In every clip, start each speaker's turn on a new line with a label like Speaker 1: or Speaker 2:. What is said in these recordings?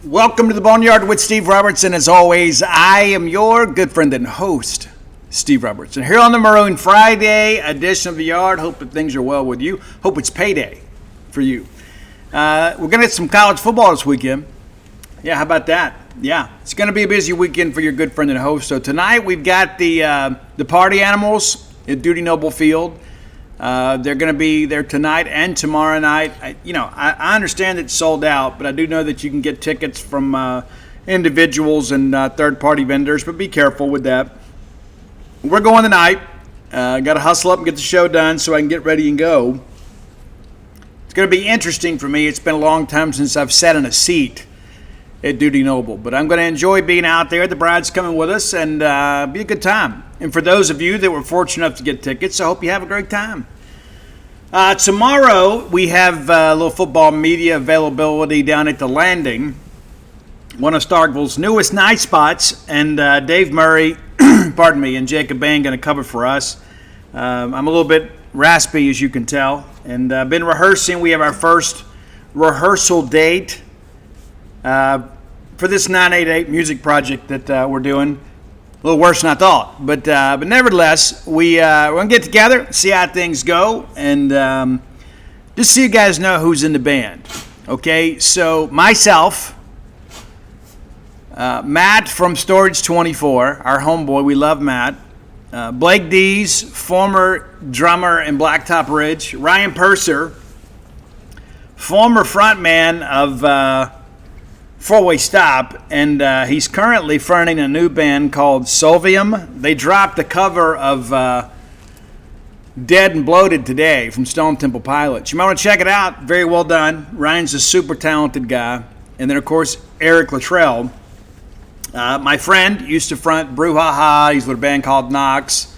Speaker 1: Welcome to the Boneyard with Steve Robertson. As always, I am your good friend and host, Steve Robertson. Here on the Maroon Friday edition of the Yard. Hope that things are well with you. Hope it's payday for you. We're going to get some college football this weekend. Yeah, how about that? Yeah, it's going to be a busy weekend for your good friend and host. So tonight we've got the Party Animals at Duty Noble Field. They're going to be there tonight and tomorrow night. I understand it's sold out, but I do know that you can get tickets from individuals and third-party vendors, but be careful with that. We're going tonight. Got to hustle up and get the show done so I can get ready and go. It's going to be interesting for me. It's been a long time since I've sat in a seat at Duty Noble, but I'm going to enjoy being out there. The bride's coming with us, and be a good time. And for those of you that were fortunate enough to get tickets, I hope you have a great time. Tomorrow, we have a little football media availability down at the Landing, one of Starkville's newest night spots, and Dave Murray, and Jacob Bain going to cover for us. I'm a little bit raspy, as you can tell, and been rehearsing. We have our first rehearsal date for this 988 music project that we're doing. A little worse than I thought, but nevertheless, we're going to get together, see how things go, and just so you guys know who's in the band. Okay, so myself, Matt from Storage 24, our homeboy, we love Matt. Blake Dees, former drummer in Blacktop Ridge. Ryan Purser, former frontman of Four-Way Stop, and he's currently fronting a new band called Solvium. They dropped the cover of Dead and Bloated today from Stone Temple Pilots. You might want to check it out. Very well done. Ryan's a super talented guy. And then, of course, Eric Luttrell. My friend used to front Brouhaha. He's with a band called Knox.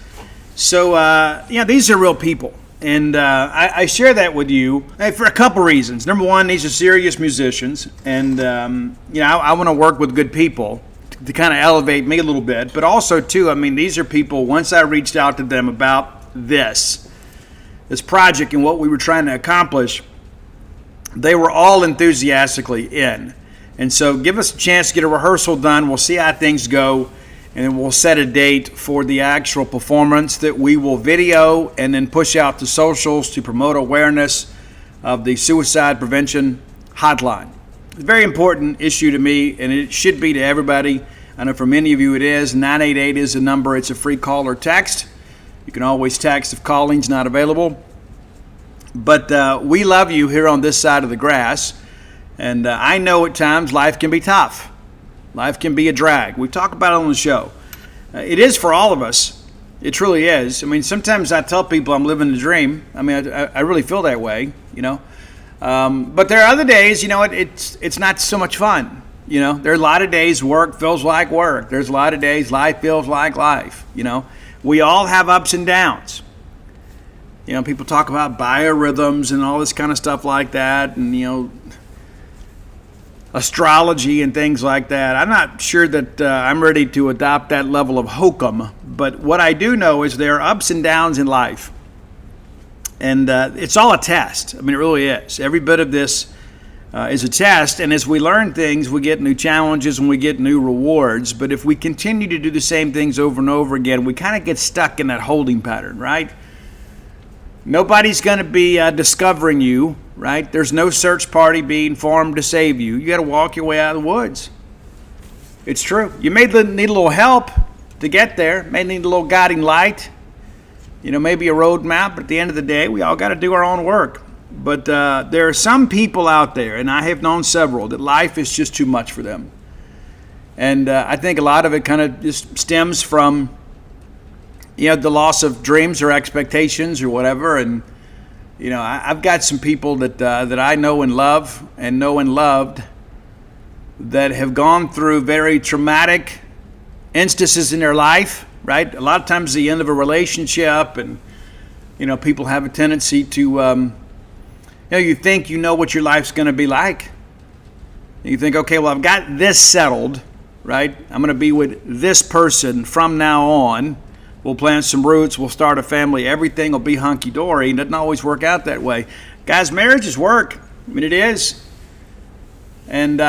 Speaker 1: So, these are real people. And I share that with you for a couple reasons. Number one, these are serious musicians. And, I want to work with good people to kind of elevate me a little bit. But also, too, these are people, once I reached out to them about this project and what we were trying to accomplish, they were all enthusiastically in. And so give us a chance to get a rehearsal done. We'll see how things go. And then we'll set a date for the actual performance that we will video and then push out to socials to promote awareness of the suicide prevention hotline. It's a very important issue to me, and it should be to everybody. I know for many of you it is. 988 is the number. It's a free call or text. You can always text if calling's not available. But we love you here on this side of the grass. And I know at times life can be tough. Life can be a drag. We talk about it on the show. It is for all of us. It truly is. Sometimes I tell people I'm living the dream. I really feel that way, But there are other days, it's not so much fun. There are a lot of days work feels like work. There's a lot of days life feels like life, We all have ups and downs. People talk about biorhythms and all this kind of stuff like that, and, astrology and things like that. I'm not sure that I'm ready to adopt that level of hokum, but what I do know is there are ups and downs in life, and it's all a test. It really is. Every bit of this is a test, and as we learn things, we get new challenges and we get new rewards, but if we continue to do the same things over and over again, we kind of get stuck in that holding pattern, right? Nobody's going to be discovering you, right? There's no search party being formed to save you. You got to walk your way out of the woods. It's true. You may need a little help to get there. May need a little guiding light. Maybe a road map. But at the end of the day, we all got to do our own work. But there are some people out there, and I have known several, that life is just too much for them. And I think a lot of it kind of just stems from the loss of dreams or expectations or whatever. And, I've got some people that I know and love and know and loved that have gone through very traumatic instances in their life, right? A lot of times the end of a relationship, and, people have a tendency to, you think you know what your life's going to be like. You think, okay, well, I've got this settled, right? I'm going to be with this person from now on. We'll plant some roots. We'll start a family. Everything will be hunky-dory. It doesn't always work out that way. Guys, marriage is work. It is. And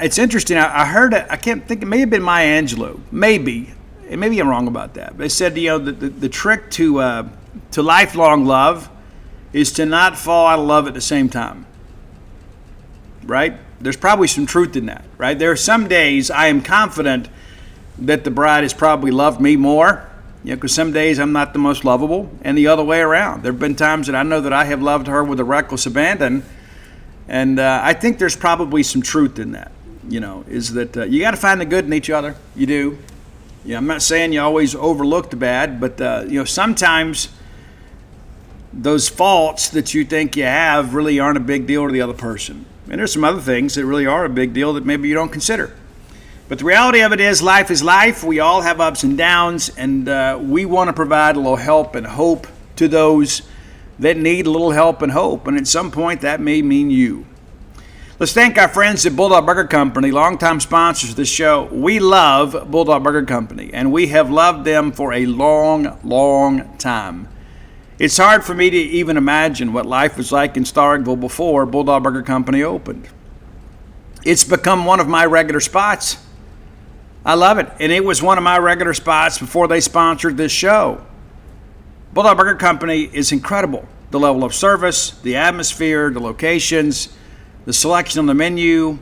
Speaker 1: it's interesting. I heard it. I can't think. It may have been Maya Angelou. Maybe I'm wrong about that. But they said, the trick to lifelong love is to not fall out of love at the same time. Right? There's probably some truth in that. Right? There are some days I am confident that the bride has probably loved me more. Because some days I'm not the most lovable, and the other way around. There have been times that I know that I have loved her with a reckless abandon. And I think there's probably some truth in that, is that you got to find the good in each other. You do. I'm not saying you always overlook the bad, but, sometimes those faults that you think you have really aren't a big deal to the other person. And there's some other things that really are a big deal that maybe you don't consider. But the reality of it is life. We all have ups and downs, and we want to provide a little help and hope to those that need a little help and hope, and at some point that may mean you. Let's thank our friends at Bulldog Burger Company, longtime sponsors of this show. We love Bulldog Burger Company, and we have loved them for a long, long time. It's hard for me to even imagine what life was like in Starkville before Bulldog Burger Company opened. It's become one of my regular spots. I love it, and it was one of my regular spots before they sponsored this show. Bulldog Burger Company is incredible. The level of service, the atmosphere, the locations, the selection on the menu.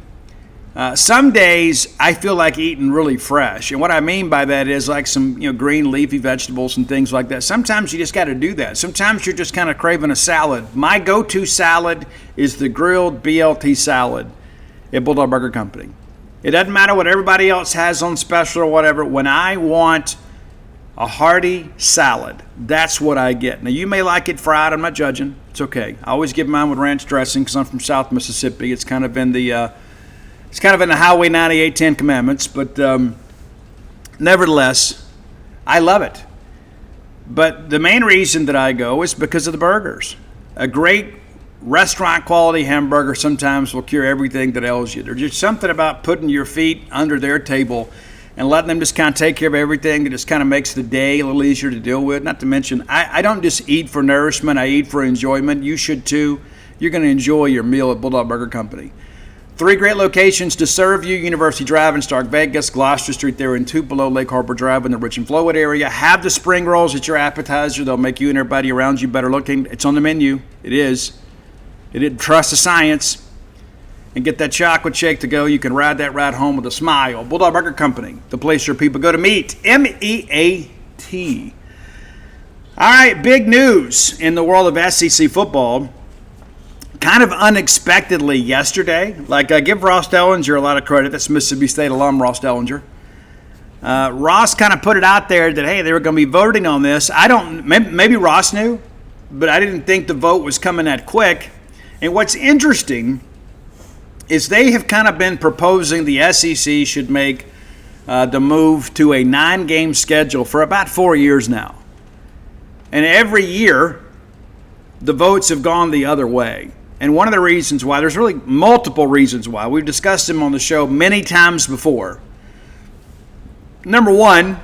Speaker 1: Some days I feel like eating really fresh. And what I mean by that is like some green leafy vegetables and things like that. Sometimes you just got to do that. Sometimes you're just kind of craving a salad. My go-to salad is the grilled BLT salad at Bulldog Burger Company. It doesn't matter what everybody else has on special or whatever. When I want a hearty salad, that's what I get. Now, you may like it fried. I'm not judging. It's okay. I always give mine with ranch dressing because I'm from South Mississippi. It's kind of in the Highway 98 Ten Commandments. But nevertheless, I love it. But the main reason that I go is because of the burgers. A great restaurant quality hamburger sometimes will cure everything that ails you. There's just something about putting your feet under their table and letting them just kind of take care of everything. It just kind of makes the day a little easier to deal with. Not to mention, I don't just eat for nourishment. I eat for enjoyment. You should too. You're going to enjoy your meal at Bulldog Burger Company. 3 great locations to serve you: University Drive in Stark Vegas, Gloucester Street there in Tupelo, Lake Harbor Drive in the Richland Flowwood area. Have the spring rolls at your appetizer. They'll make you and everybody around you better looking. It's on the menu. It is. It didn't trust the science. And get that chocolate shake to go. You can ride that ride home with a smile. Bulldog Burger Company, the place where people go to meet. M-E-A-T. All right, big news in the world of SEC football. Kind of unexpectedly yesterday. Give Ross Dellinger a lot of credit. That's Mississippi State alum Ross Dellinger. Ross kind of put it out there that, hey, they were going to be voting on this. Maybe Ross knew, but I didn't think the vote was coming that quick. And what's interesting is they have kind of been proposing the SEC should make the move to a 9-game schedule for about 4 years now. And every year, the votes have gone the other way. And one of the reasons why, there's really multiple reasons why. We've discussed them on the show many times before. Number one,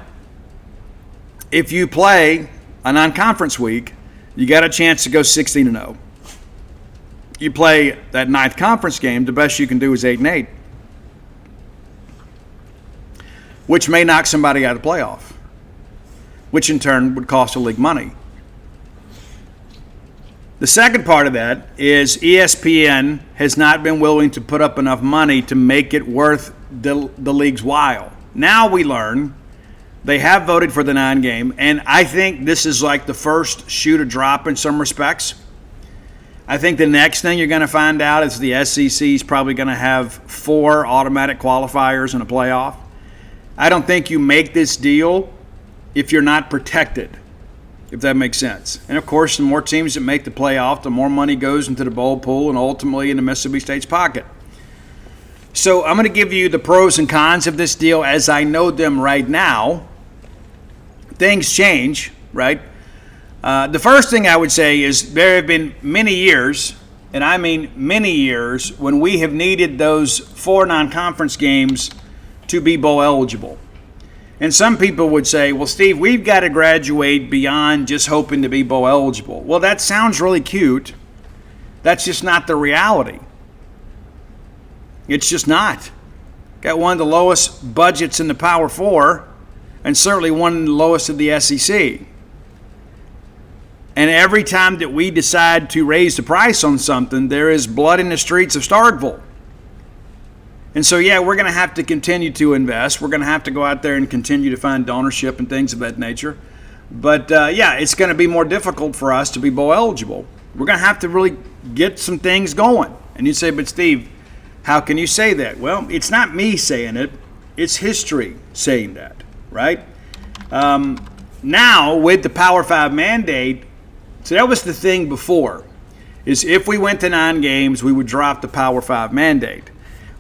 Speaker 1: if you play a non-conference week, you got a chance to go 16-0. You play that 9th conference game, the best you can do is 8-8, which may knock somebody out of the playoff, which in turn would cost the league money. The second part of that is ESPN has not been willing to put up enough money to make it worth the league's while. Now we learn they have voted for the 9-game, and I think this is like the first shoe to drop in some respects. I think the next thing you're going to find out is the SEC is probably going to have 4 automatic qualifiers in a playoff. I don't think you make this deal if you're not protected, if that makes sense. And, of course, the more teams that make the playoff, the more money goes into the bowl pool and ultimately into Mississippi State's pocket. So I'm going to give you the pros and cons of this deal as I know them right now. Things change, right? The first thing I would say is there have been many years, and I mean many years, when we have needed those 4 non-conference games to be bowl eligible. And some people would say, well, Steve, we've got to graduate beyond just hoping to be bowl eligible. Well, that sounds really cute. That's just not the reality. It's just not. Got one of the lowest budgets in the Power Four, and certainly one of the lowest of the SEC. And every time that we decide to raise the price on something, there is blood in the streets of Starkville. And so, yeah, we're going to have to continue to invest. We're going to have to go out there and continue to find donorship and things of that nature. But, yeah, it's going to be more difficult for us to be bowl eligible. We're going to have to really get some things going. And you say, but Steve, how can you say that? Well, it's not me saying it. It's history saying that, right? Now, with the Power 5 mandate, so that was the thing before, is if we went to 9 games, we would drop the Power 5 mandate.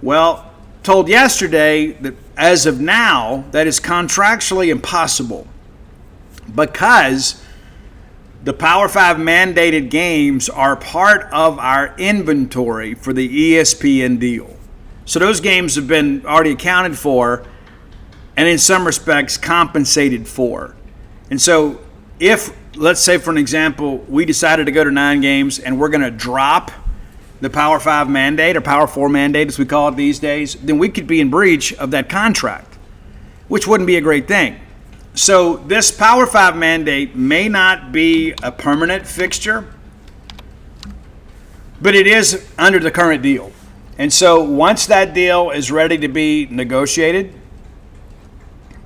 Speaker 1: Well, told yesterday that as of now, that is contractually impossible because the Power 5 mandated games are part of our inventory for the ESPN deal. So those games have been already accounted for and in some respects compensated for. And so if, let's say for an example, we decided to go to 9 games and we're going to drop the Power 5 mandate, or Power 4 mandate as we call it these days, then we could be in breach of that contract, which wouldn't be a great thing. So this Power 5 mandate may not be a permanent fixture, but it is under the current deal. And so once that deal is ready to be negotiated,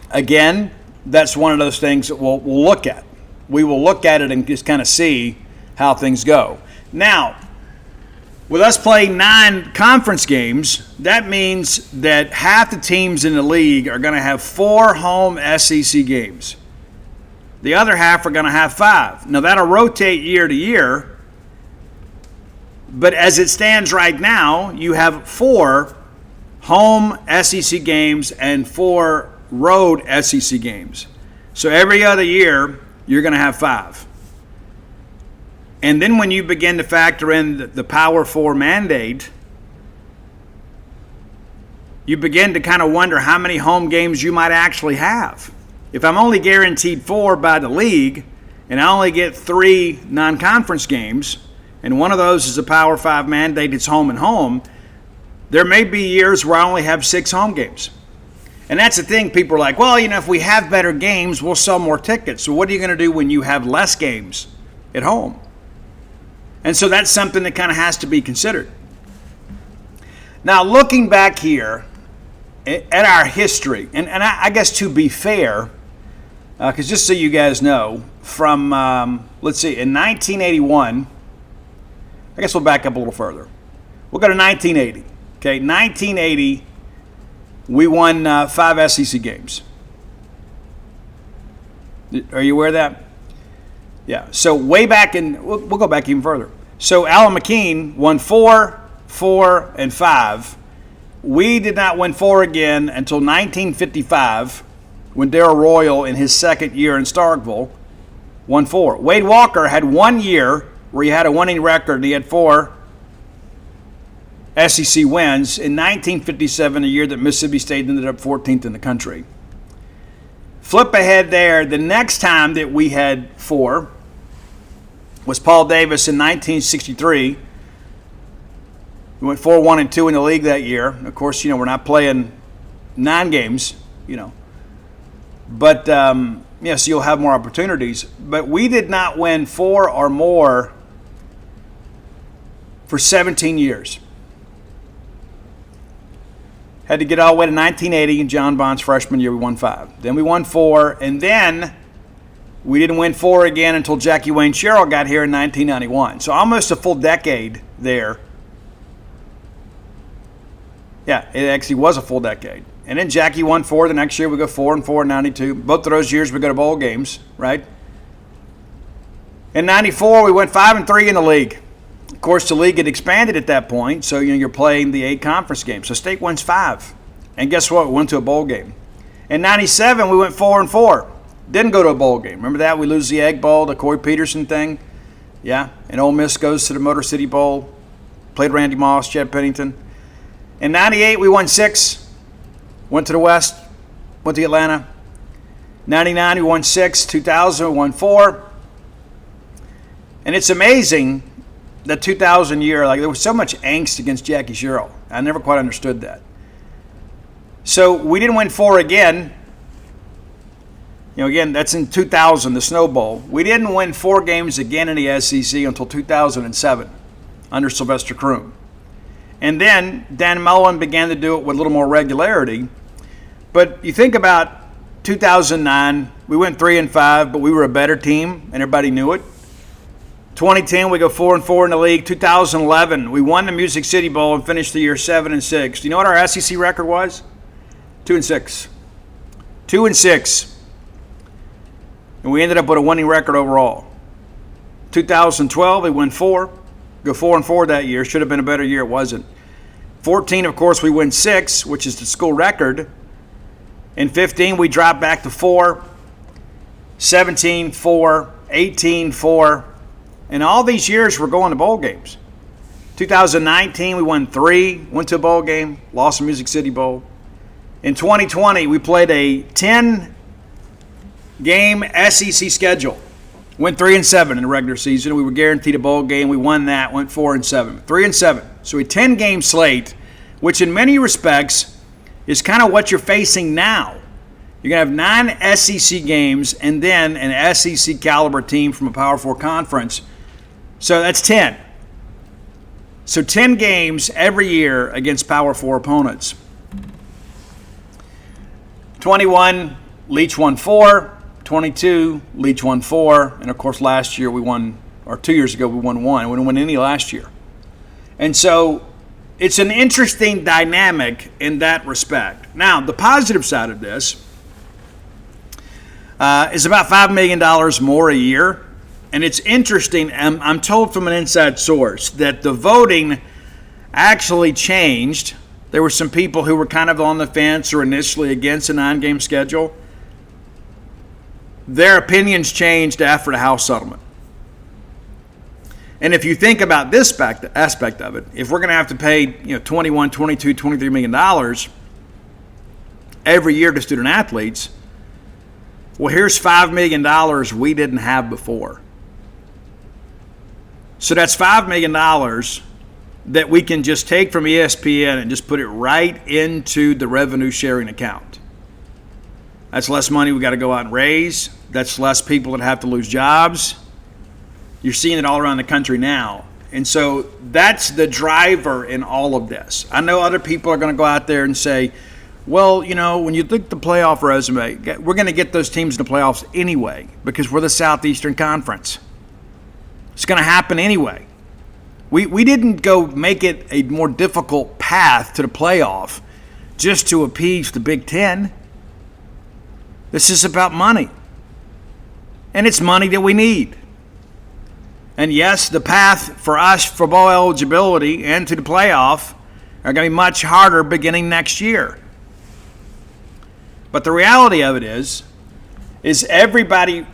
Speaker 1: again, that's one of those things that we'll look at. We will look at it and just kind of see how things go. Now, with us playing 9 conference games, that means that half the teams in the league are going to have 4 home SEC games. The other half are going to have 5. Now, that'll rotate year to year, but as it stands right now, you have 4 home SEC games and 4 road SEC games. So every other year, you're going to have 5. And then when you begin to factor in the Power 4 mandate, you begin to kind of wonder how many home games you might actually have. If I'm only guaranteed 4 by the league, and I only get 3 non-conference games, and one of those is a Power 5 mandate, it's home and home, there may be years where I only have 6 home games. And that's the thing, people are like, well, if we have better games, we'll sell more tickets. So what are you going to do when you have less games at home? And so that's something that kind of has to be considered. Now, looking back here at our history, and I guess to be fair, because just so you guys know, from, let's see, in 1981, I guess we'll back up a little further. We'll go to 1980. Okay, 1980, we won 5 SEC games. Are you aware of that? Yeah, so way back in, we'll go back even further. So Alan McKean won 4, 4, and 5. We did not win 4 again until 1955 when Darrell Royal, in his second year in Starkville, won 4. Wade Walker had 1 year where he had a winning record and he had 4 SEC wins. In 1957, a year that Mississippi State ended up 14th in the country. Flip ahead there, the next time that we had 4 was Paul Davis in 1963. We went 4-1-2 in the league that year. Of course, we're not playing 9 games, But, yes, you'll have more opportunities. But we did not win 4 or more for 17 years. Had to get all the way to 1980 in John Bond's freshman year. We won 5. Then we won 4, and then we didn't win 4 again until Jackie Wayne Sherrill got here in 1991. So almost a full decade there. Yeah, it actually was a full decade. And then Jackie won 4 the next year. We go 4-4 in 92. Both of those years we go to bowl games, right? In 94, we went 5-3 in the league. Of course, the league had expanded at that point, so you're playing the 8 conference games. So State wins 5. And guess what? We went to a bowl game. In 97, we went 4-4. Didn't go to a bowl game. Remember that? We lose the Egg Bowl, the Corey Peterson thing. Yeah. And Ole Miss goes to the Motor City Bowl. Played Randy Moss, Chad Pennington. In 98, we won 6. Went to the West. Went to Atlanta. 99, we won 6. 2000, we won 4. And it's amazing that 2000 year, there was so much angst against Jackie Sherrill. I never quite understood that. So we didn't win 4 again. Again, that's in 2000, the Snow Bowl. We didn't win 4 games again in the SEC until 2007 under Sylvester Croom. And then Dan Mullen began to do it with a little more regularity. But you think about 2009, we went 3-5, but we were a better team, and everybody knew it. 2010, we go 4-4 in the league. 2011, we won the Music City Bowl and finished the year 7-6. Do you know what our SEC record was? 2-6. 2-6. And we ended up with a winning record overall. 2012, we win 4. Go 4-4 that year. Should have been a better year. It wasn't. 14, of course, we win 6, which is the school record. In 15, we drop back to 4. 17, 4. 18, 4. And all these years, we're going to bowl games. 2019, we won 3. Went to a bowl game. Lost the Music City Bowl. In 2020, we played a 10-game SEC schedule. Went 3-7 in the regular season. We were guaranteed a bowl game. We won that. Went 4-7. 3-7. So a 10-game slate, which in many respects is kind of what you're facing now. You're going to have 9 SEC games and then an SEC caliber team from a Power 4 conference. So that's 10. So 10 games every year against Power 4 opponents. 21, Leach won 4. 22, Leach won 4. And, of course, last year we won, or 2 years ago we won 1. We didn't win any last year. And so it's an interesting dynamic in that respect. Now, the positive side of this is about $5 million more a year. And it's interesting, I'm told from an inside source that the voting actually changed. There were some people who were kind of on the fence or initially against a 9-game schedule. Their opinions changed after the House settlement. And if you think about this aspect of it, if we're going to have to pay $21, $22, $23 million every year to student athletes, well, here's $5 million we didn't have before. So that's $5 million that we can just take from ESPN and just put it right into the revenue sharing account. That's less money we got to go out and raise. That's less people that have to lose jobs. You're seeing it all around the country now. And so that's the driver in all of this. I know other people are going to go out there and say, well, when you look at the playoff resume, we're going to get those teams in the playoffs anyway because we're the Southeastern Conference. It's going to happen anyway. We didn't go make it a more difficult path to the playoff just to appease the Big Ten. This is about money. And it's money that we need. And yes, the path for us for bowl eligibility and to the playoff are going to be much harder beginning next year. But the reality of it is everybody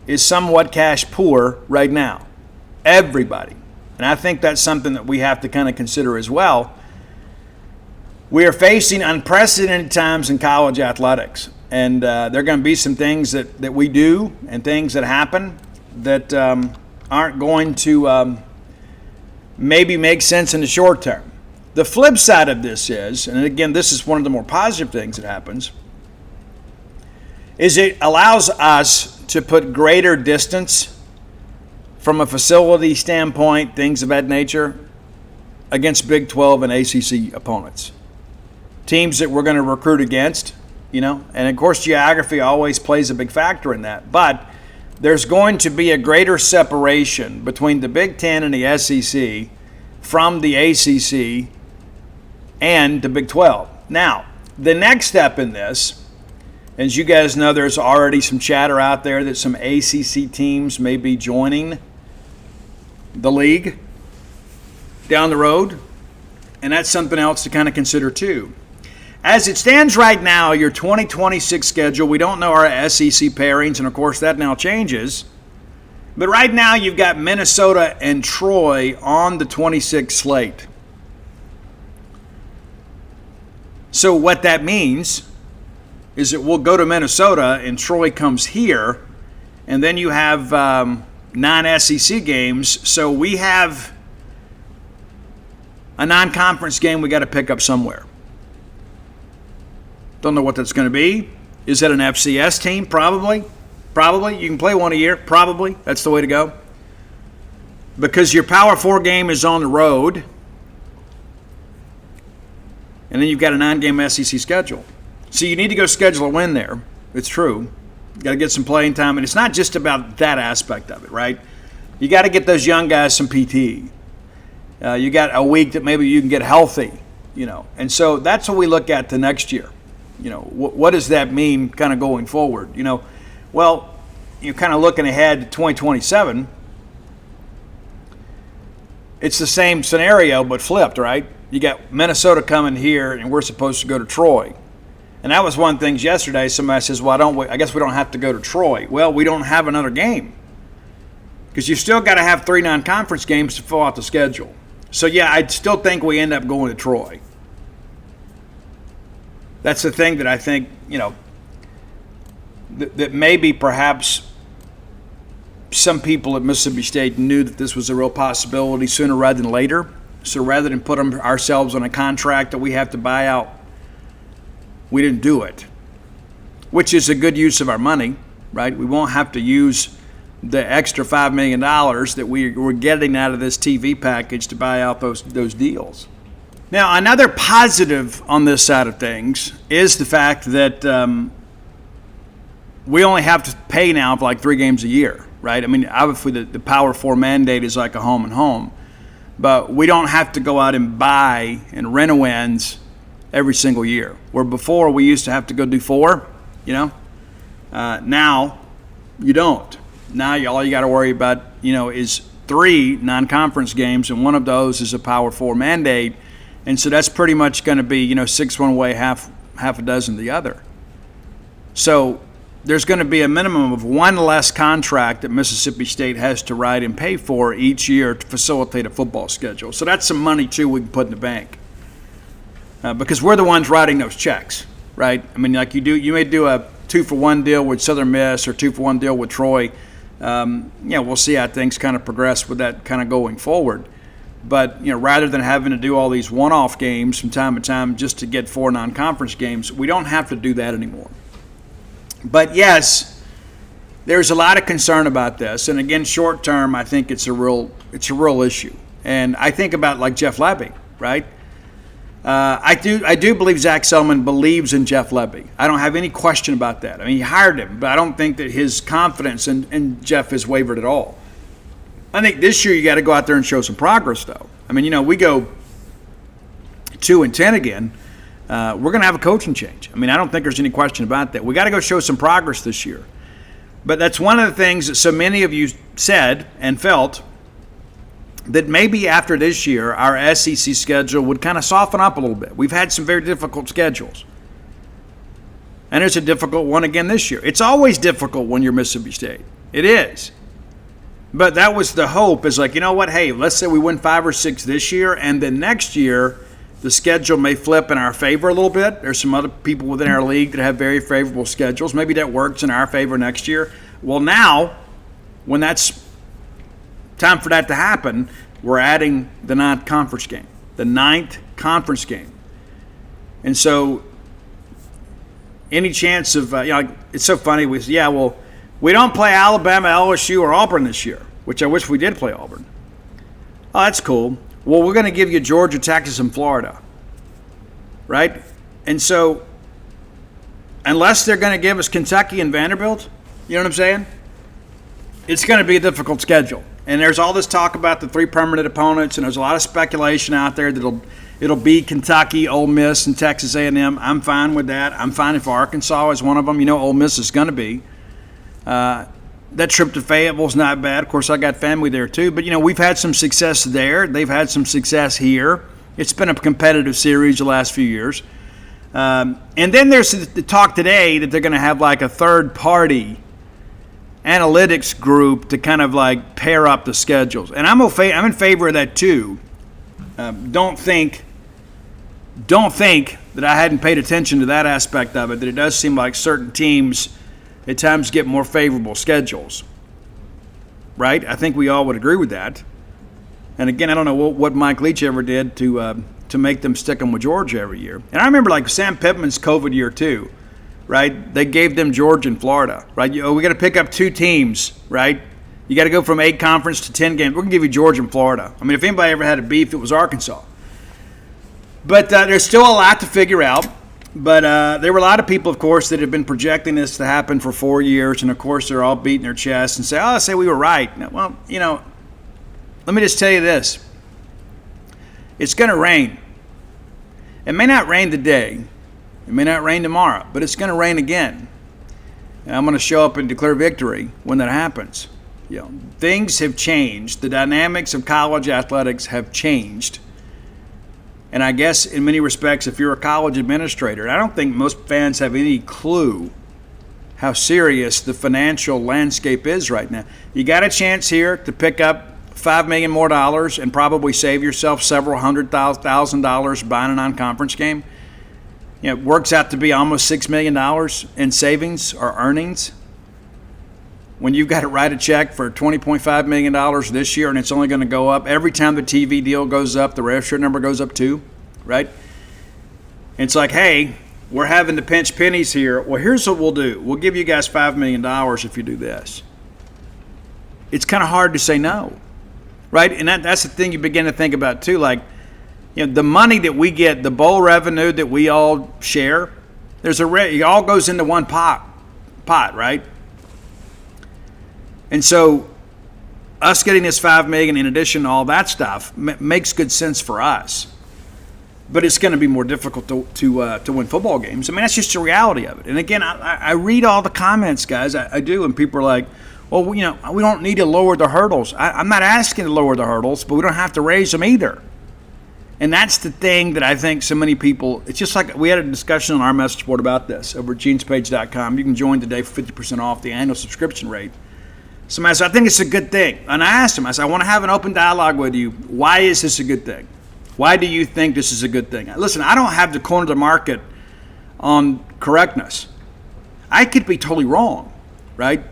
Speaker 1: is somewhat cash poor right now. Everybody. And I think that's something that we have to kind of consider as well. We are facing unprecedented times in college athletics. And there are going to be some things that we do and things that happen that aren't going to maybe make sense in the short term. The flip side of this is, and again, this is one of the more positive things that happens, is it allows us to put greater distance from a facility standpoint, things of that nature, against Big 12 and ACC opponents. Teams that we're going to recruit against, and of course geography always plays a big factor in that, but there's going to be a greater separation between the Big 10 and the SEC from the ACC and the Big 12. Now, the next step in this, as you guys know, there's already some chatter out there that some ACC teams may be joining the league down the road, and that's something else to kind of consider too. As it stands right now, your 2026 schedule, we don't know our SEC pairings, and of course that now changes. But right now you've got Minnesota and Troy on the 26 slate. So what that means is that we'll go to Minnesota and Troy comes here, and then you have 9 SEC games. So we have a non-conference game we got to pick up somewhere. Don't know what that's going to be. Is that an FCS team? Probably. Probably. You can play one a year. Probably. That's the way to go. Because your Power 4 game is on the road. And then you've got a 9-game SEC schedule. So you need to go schedule a win there. It's true. You got to get some playing time. And it's not just about that aspect of it, right? You got to get those young guys some PT. You got a week that maybe you can get healthy, And so that's what we look at the next year. What does that mean kind of going forward? Well, you're kind of looking ahead to 2027. It's the same scenario but flipped, right? You got Minnesota coming here, and we're supposed to go to Troy. And that was one of the things yesterday. Somebody says, well, I guess we don't have to go to Troy. Well, we don't have another game because you still got to have 3 non-conference games to fill out the schedule. So, yeah, I still think we end up going to Troy. That's the thing that I think, that maybe perhaps some people at Mississippi State knew that this was a real possibility sooner rather than later. So rather than put ourselves on a contract that we have to buy out, we didn't do it, which is a good use of our money, right? We won't have to use the extra $5 million that we're getting out of this TV package to buy out those deals. Now, another positive on this side of things is the fact that we only have to pay now for like 3 games a year, right? I mean, obviously the Power 4 mandate is like a home and home, but we don't have to go out and buy and rent-a-wins every single year. Where before we used to have to go do 4, now you don't. Now all you got to worry about, is 3 non-conference games, and one of those is a Power 4 mandate. And so that's pretty much going to be, 6 one way, half a dozen the other. So there's going to be a minimum of 1 less contract that Mississippi State has to write and pay for each year to facilitate a football schedule. So that's some money, too, we can put in the bank. Because we're the ones writing those checks, right? I mean, like you may do a 2-for-1 deal with Southern Miss or 2-for-1 deal with Troy. We'll see how things kind of progress with that kind of going forward. But, rather than having to do all these one-off games from time to time just to get 4 non-conference games, we don't have to do that anymore. But, yes, there's a lot of concern about this. And, again, short term, I think it's a real issue. And I think about, like, Jeff Lebby, right? I do believe Zach Selman believes in Jeff Lebby. I don't have any question about that. I mean, he hired him, but I don't think that his confidence in Jeff has wavered at all. I think this year you got to go out there and show some progress, though. I mean, we go 2-10 again. We're going to have a coaching change. I mean, I don't think there's any question about that. We got to go show some progress this year. But that's one of the things that so many of you said and felt that maybe after this year our SEC schedule would kind of soften up a little bit. We've had some very difficult schedules. And it's a difficult one again this year. It's always difficult when you're Mississippi State. It is. But that was the hope, is like, you know what, hey, let's say we win 5 or 6 this year, and then next year the schedule may flip in our favor a little bit. There's some other people within our league that have very favorable schedules. Maybe that works in our favor next year. Well, now, when that's time for that to happen, we're adding the non-conference game, the 9th conference game. And so any chance of, it's so funny, we don't play Alabama, LSU, or Auburn this year, which I wish we did play Auburn. Oh, that's cool. Well, we're going to give you Georgia, Texas, and Florida, right? And so unless they're going to give us Kentucky and Vanderbilt, you know what I'm saying? It's going to be a difficult schedule. And there's all this talk about the 3 permanent opponents, and there's a lot of speculation out there that it'll be Kentucky, Ole Miss, and Texas A&M. I'm fine with that. I'm fine if Arkansas is one of them. Ole Miss is going to be. That trip to Fayetteville is not bad. Of course, I got family there too. But, we've had some success there. They've had some success here. It's been a competitive series the last few years. And then there's the talk today that they're going to have like a third-party analytics group to kind of like pair up the schedules. And I'm in favor of that too. Don't think that I hadn't paid attention to that aspect of it, that it does seem like certain teams at times get more favorable schedules. Right? I think we all would agree with that. And again, I don't know what Mike Leach ever did to make them stick them with Georgia every year. And I remember like Sam Pittman's COVID year too, right? They gave them Georgia and Florida, right? We got to pick up 2 teams, right? You got to go from 8 conference to 10 games. We're going to give you Georgia and Florida. I mean, if anybody ever had a beef, it was Arkansas. But there's still a lot to figure out. But there were a lot of people, of course, that have been projecting this to happen for 4 years. And, of course, they're all beating their chests and say we were right. Now, well, let me just tell you this. It's going to rain. It may not rain today. It may not rain tomorrow. But it's going to rain again. And I'm going to show up and declare victory when that happens. Things have changed. The dynamics of college athletics have changed. And I guess in many respects, if you're a college administrator, I don't think most fans have any clue how serious the financial landscape is right now. You got a chance here to pick up $5 million more and probably save yourself several $100,000 buying a non-conference game. It works out to be almost $6 million in savings or earnings. When you've got to write a check for $20.5 million this year and it's only going to go up every time the TV deal goes up, the rev share number goes up too, right? And it's like, hey, we're having to pinch pennies here. Well, here's what we'll do. We'll give you guys $5 million if you do this. It's kind of hard to say no, right? And that's the thing you begin to think about too. Like, the money that we get, the bowl revenue that we all share, it all goes into one pot, right? And so us getting this $5 million in addition to all that stuff makes good sense for us. But it's going to be more difficult to win football games. I mean, that's just the reality of it. And again, I read all the comments, guys. I do, and people are like, well, we don't need to lower the hurdles. I'm not asking to lower the hurdles, but we don't have to raise them either. And that's the thing that I think so many people, it's just like we had a discussion on our message board about this over at genespage.com. You can join today for 50% off the annual subscription rate. Somebody said, I think it's a good thing. And I asked him, I said, I want to have an open dialogue with you. Why is this a good thing? Why do you think this is a good thing? Listen, I don't have to corner the market on correctness. I could be totally wrong, right?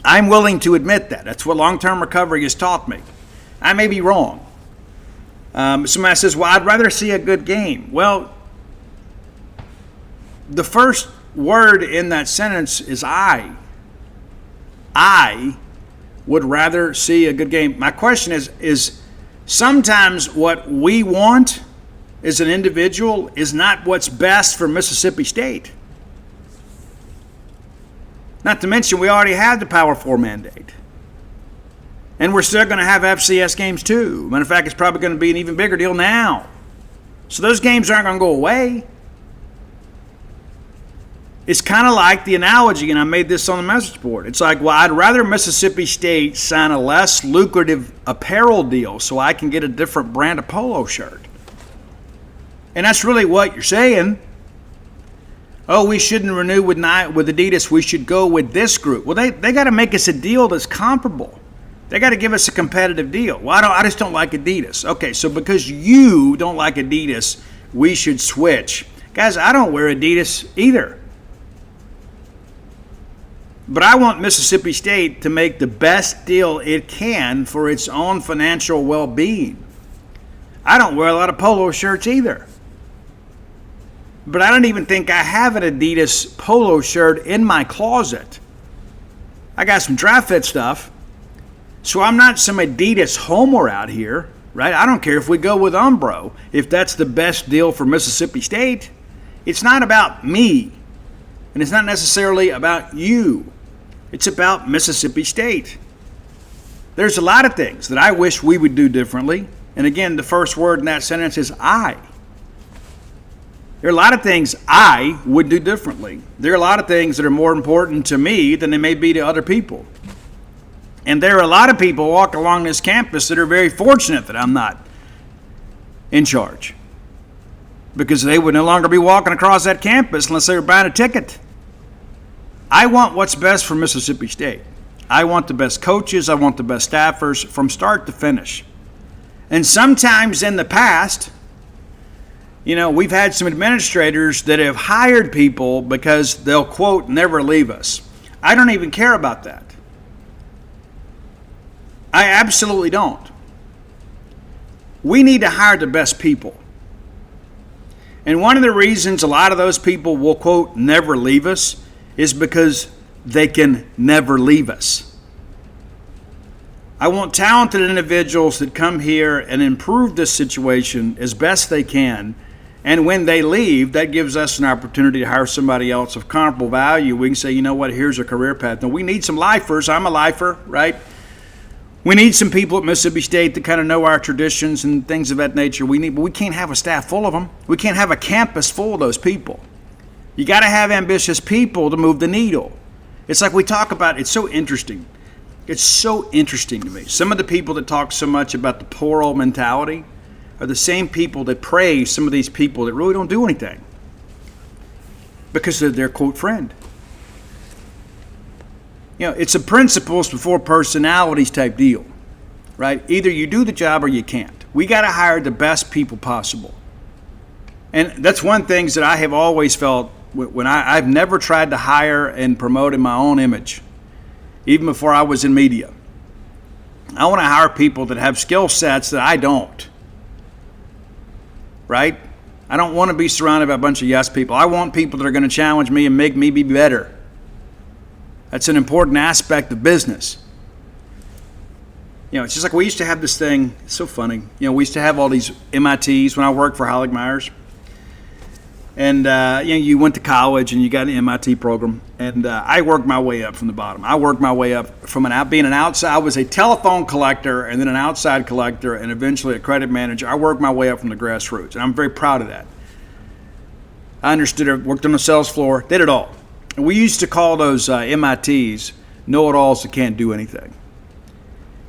Speaker 1: I'm willing to admit that. That's what long-term recovery has taught me. I may be wrong. Somebody says, well, I'd rather see a good game. Well, the first word in that sentence is I. I would rather see a good game. My question is sometimes what we want as an individual is not what's best for Mississippi State. Not to mention we already have the Power 4 mandate. And we're still going to have FCS games too. Matter of fact, it's probably going to be an even bigger deal now. So those games aren't going to go away. It's kind of like the analogy, and I made this on the message board. It's like, well, I'd rather Mississippi State sign a less lucrative apparel deal so I can get a different brand of polo shirt. And that's really what you're saying. Oh, we shouldn't renew with Adidas. We should go with this group. Well, they got to make us a deal that's comparable. They got to give us a competitive deal. Well, I just don't like Adidas. Okay, so because you don't like Adidas, we should switch. Guys, I don't wear Adidas either. But I want Mississippi State to make the best deal it can for its own financial well-being. I don't wear a lot of polo shirts either. But I don't even think I have an Adidas polo shirt in my closet. I got some draft fit stuff. So I'm not some Adidas homer out here, right? I don't care if we go with Umbro, if that's the best deal for Mississippi State. It's not about me, and it's not necessarily about you. It's about Mississippi State. There's a lot of things that I wish we would do differently. And again, the first word in that sentence is I. There are a lot of things I would do differently. There are a lot of things that are more important to me than they may be to other people. And there are a lot of people walking along this campus that are very fortunate that I'm not in charge, because they would no longer be walking across that campus unless they were buying a ticket. I want what's best for Mississippi State. I want the best coaches. I want the best staffers from start to finish. And sometimes in the past, we've had some administrators that have hired people because they'll, quote, never leave us. I don't even care about that. I absolutely don't. We need to hire the best people. And one of the reasons a lot of those people will, quote, never leave us is because they can never leave us. I want talented individuals that come here and improve this situation as best they can. And when they leave, that gives us an opportunity to hire somebody else of comparable value. We can say, you know what, here's a career path. Now, we need some lifers. I'm a lifer, right? We need some people at Mississippi State that kind of know our traditions and things of that nature. But we can't have a staff full of them. We can't have a campus full of those people. You got to have ambitious people to move the needle. It's like we talk about, it's so interesting. It's so interesting to me. Some of the people that talk so much about the poor old mentality are the same people that praise some of these people that really don't do anything because they're their, quote, friend. You know, it's a principles before personalities type deal, right? Either you do the job or you can't. We got to hire the best people possible. And that's one thing that I have always felt when I've never tried to hire and promote in my own image, even before I was in media. I want to hire people that have skill sets that I don't. Right? I don't want to be surrounded by a bunch of yes people. I want people that are going to challenge me and make me be better. That's an important aspect of business. You know, it's just like we used to have this thing. It's so funny. You know, we used to have all these MITs when I worked for Hollig Myers. And, you know, you went to college and you got an MIT program. And I worked my way up from the bottom. I worked my way up from being an outside. I was a telephone collector and then an outside collector and eventually a credit manager. I worked my way up from the grassroots. And I'm very proud of that. I understood it, worked on the sales floor, did it all. And we used to call those MITs know-it-alls that can't do anything.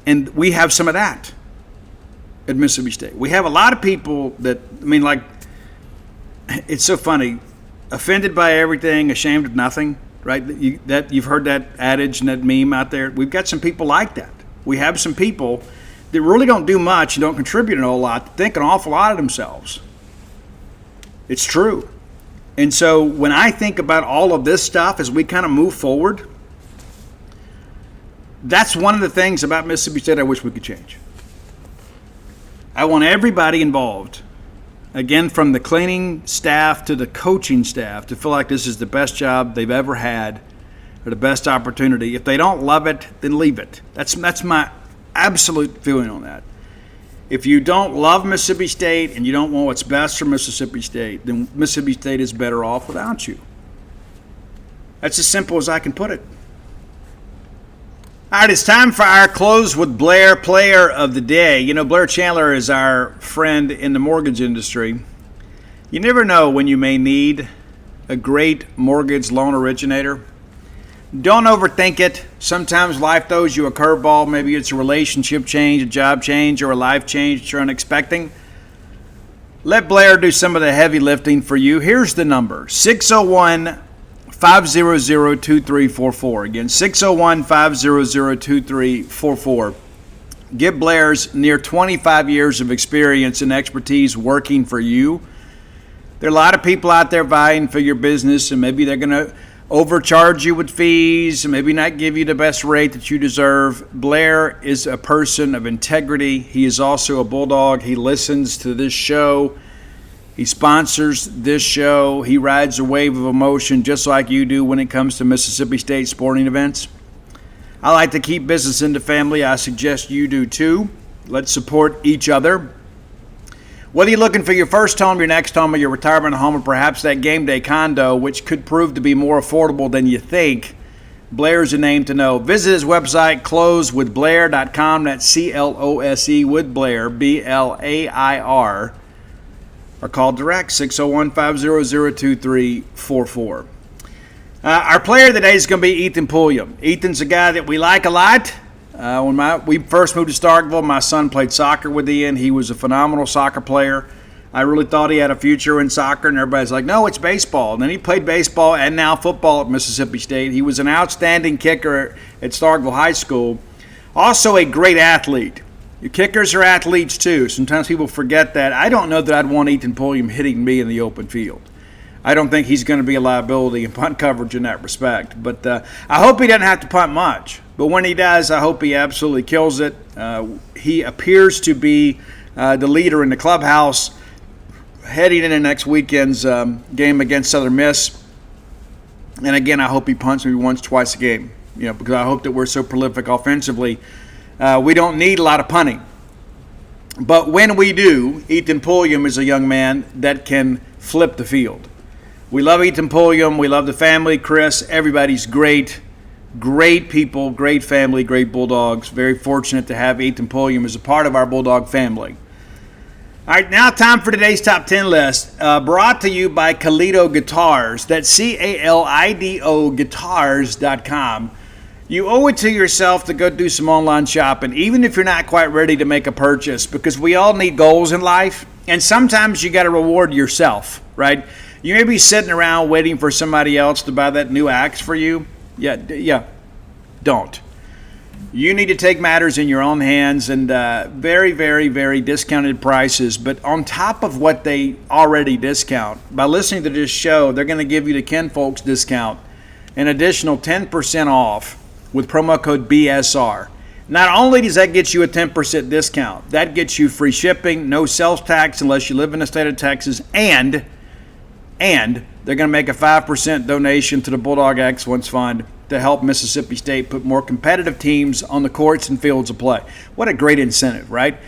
Speaker 1: And we have some of that at Mississippi State. We have a lot of people that, I mean, like, it's so funny, offended by everything, ashamed of nothing, right? You've heard that adage and that meme out there. We've got some people like that. We have some people that really don't do much and don't contribute a whole lot, that think an awful lot of themselves. It's true. And so when I think about all of this stuff as we kind of move forward, that's one of the things about Mississippi State I wish we could change. I want everybody involved, again, from the cleaning staff to the coaching staff, to feel like this is the best job they've ever had or the best opportunity. If they don't love it, then leave it. That's my absolute feeling on that. If you don't love Mississippi State and you don't want what's best for Mississippi State, then Mississippi State is better off without you. That's as simple as I can put it. All right, it's time for our Close with Blair Player of the Day. You know, Blair Chandler is our friend in the mortgage industry. You never know when you may need a great mortgage loan originator. Don't overthink it. Sometimes life throws you a curveball. Maybe it's a relationship change, a job change, or a life change that you're unexpecting. Let Blair do some of the heavy lifting for you. Here's the number, 601-500-2344. Again, 601-500-2344. Give Blair's near 25 years of experience and expertise working for you. There are a lot of people out there vying for your business, and maybe they're going to overcharge you with fees, and maybe not give you the best rate that you deserve. Blair is a person of integrity. He is also a bulldog. He listens to this show. He sponsors this show. He rides a wave of emotion just like you do when it comes to Mississippi State sporting events. I like to keep business in the family. I suggest you do too. Let's support each other. Whether you're looking for your first home, your next home, or your retirement home, or perhaps that game day condo, which could prove to be more affordable than you think, Blair's a name to know. Visit his website, closewithblair.com. That's C-L-O-S-E with Blair, B-L-A-I-R. Or call direct, 601-500-2344. Our player today is going to be Ethan Pulliam. Ethan's a guy that we like a lot. When we first moved to Starkville, my son played soccer with Ian. He was a phenomenal soccer player. I really thought he had a future in soccer, and everybody's like, no, it's baseball. And then he played baseball and now football at Mississippi State. He was an outstanding kicker at Starkville High School. Also a great athlete. Your kickers are athletes too. Sometimes people forget that. I don't know that I'd want Ethan Pulliam hitting me in the open field. I don't think he's going to be a liability in punt coverage in that respect. But I hope he doesn't have to punt much. But when he does, I hope he absolutely kills it. He appears to be the leader in the clubhouse, heading into next weekend's game against Southern Miss. And again, I hope he punts me once, twice a game, because I hope that we're so prolific offensively. We don't need a lot of punting. But when we do, Ethan Pulliam is a young man that can flip the field. We love Ethan Pulliam. We love the family. Chris, everybody's great. Great people, great family, great Bulldogs. Very fortunate to have Ethan Pulliam as a part of our Bulldog family. All right, now time for today's Top 10 list, brought to you by Calido Guitars. That's CALIDO Guitars.com. You owe it to yourself to go do some online shopping, even if you're not quite ready to make a purchase, because we all need goals in life, and sometimes you got to reward yourself, right? You may be sitting around waiting for somebody else to buy that new axe for you. Yeah, don't. You need to take matters in your own hands, and very, very, very discounted prices. But on top of what they already discount, by listening to this show, they're going to give you the Ken Folks discount, an additional 10% off with promo code BSR. Not only does that get you a 10% discount, that gets you free shipping, no sales tax unless you live in the state of Texas, and they're going to make a 5% donation to the Bulldog Excellence Fund to help Mississippi State put more competitive teams on the courts and fields of play. What a great incentive, right?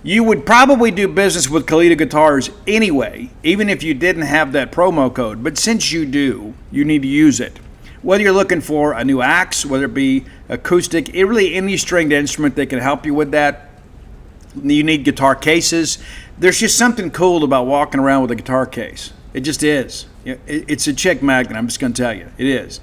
Speaker 1: You would probably do business with Calido Guitars anyway, even if you didn't have that promo code. But since you do, you need to use it. Whether you're looking for a new axe, whether it be acoustic, really any stringed instrument that can help you with that. You need guitar cases. There's just something cool about walking around with a guitar case. It just is. It's a chick magnet, I'm just going to tell you. It is.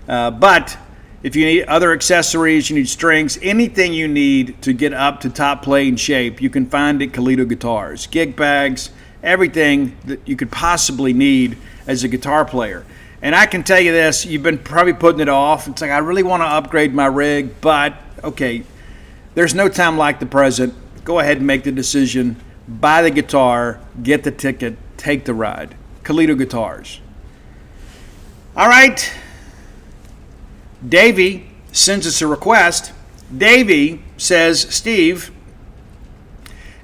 Speaker 1: But if you need other accessories, you need strings, anything you need to get up to top playing shape, you can find at Calido Guitars. Gig bags, everything that you could possibly need as a guitar player. And I can tell you this, you've been probably putting it off. It's like, I really want to upgrade my rig, but, okay, there's no time like the present. Go ahead and make the decision. Buy the guitar, get the ticket, take the ride. Calido Guitars. All right. Davey sends us a request. Davey says, Steve,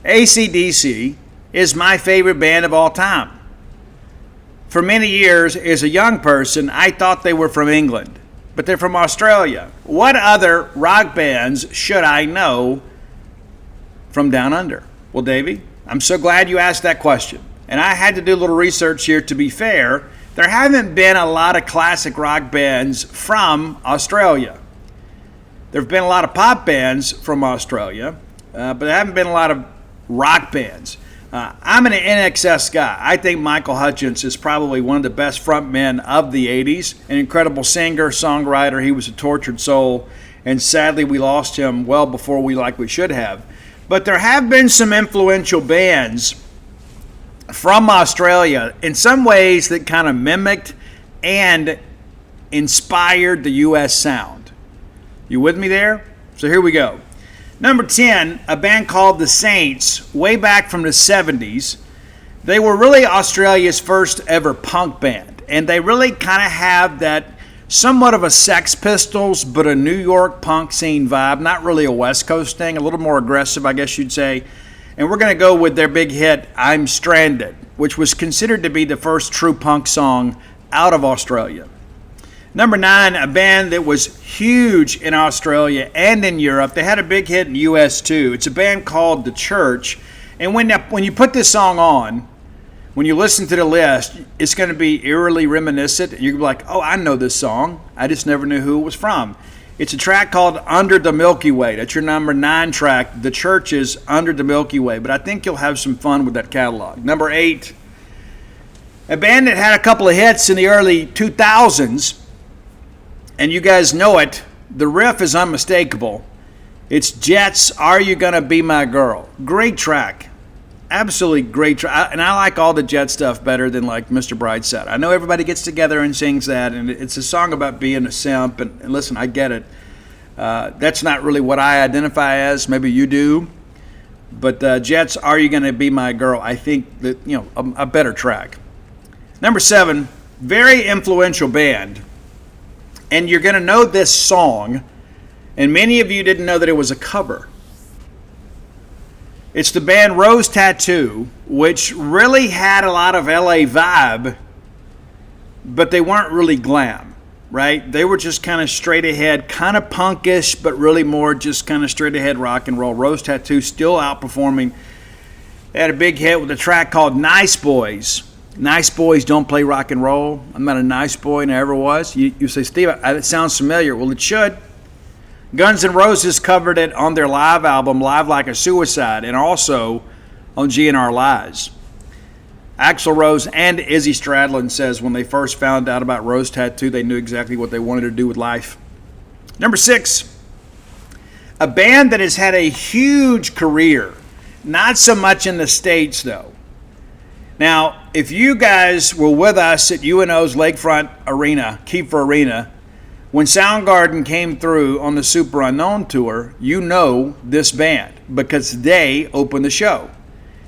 Speaker 1: AC/DC is my favorite band of all time. For many years, as a young person, I thought they were from England, but they're from Australia. What other rock bands should I know from down under? Well, Davey, I'm so glad you asked that question. And I had to do a little research here. To be fair, there haven't been a lot of classic rock bands from Australia. There have been a lot of pop bands from Australia, but there haven't been a lot of rock bands. I'm an NXS guy. I think Michael Hutchence is probably one of the best frontmen of the 80s, an incredible singer, songwriter. He was a tortured soul, and sadly we lost him well before we should have. But there have been some influential bands from Australia in some ways that kind of mimicked and inspired the U.S. sound. You with me there? So here we go. Number 10, a band called The Saints, way back from the 70s. They were really Australia's first ever punk band, and they really kind of have that somewhat of a Sex Pistols, but a New York punk scene vibe, not really a West Coast thing, a little more aggressive, I guess you'd say. And we're going to go with their big hit, I'm Stranded, which was considered to be the first true punk song out of Australia. Number 9, a band that was huge in Australia and in Europe. They had a big hit in the U.S. too. It's a band called The Church. And when you put this song on, when you listen to the list, it's going to be eerily reminiscent. You're going to be like, oh, I know this song. I just never knew who it was from. It's a track called Under the Milky Way. That's your number 9 track, The Church's Under the Milky Way. But I think you'll have some fun with that catalog. Number 8, a band that had a couple of hits in the early 2000s. And you guys know it. The riff is unmistakable. It's Jets, Are You Gonna Be My Girl? Great track. Absolutely great track. And I like all the Jet stuff better than like Mr. Brightside. I know everybody gets together and sings that, and it's a song about being a simp. And listen, I get it. That's not really what I identify as. Maybe you do. But Jets, Are You Gonna Be My Girl? I think that, a better track. Number 7, very influential band. And you're going to know this song, and many of you didn't know that it was a cover. It's the band Rose Tattoo, which really had a lot of LA vibe, but they weren't really glam, right? They were just kind of straight ahead, kind of punkish, but really more just kind of straight ahead rock and roll. Rose Tattoo still outperforming. They had a big hit with a track called Nice Boys. Nice boys don't play rock and roll. I'm not a nice boy, and I ever was. You say, Steve, that sounds familiar. Well, it should. Guns N' Roses covered it on their live album, Live Like a Suicide, and also on GNR Lies. Axl Rose and Izzy Stradlin says when they first found out about Rose Tattoo, they knew exactly what they wanted to do with life. Number 6, a band that has had a huge career. Not so much in the States, though. Now, if you guys were with us at UNO's Lakefront Arena, Kiefer Arena, when Soundgarden came through on the Super Unknown Tour, you know this band because they opened the show.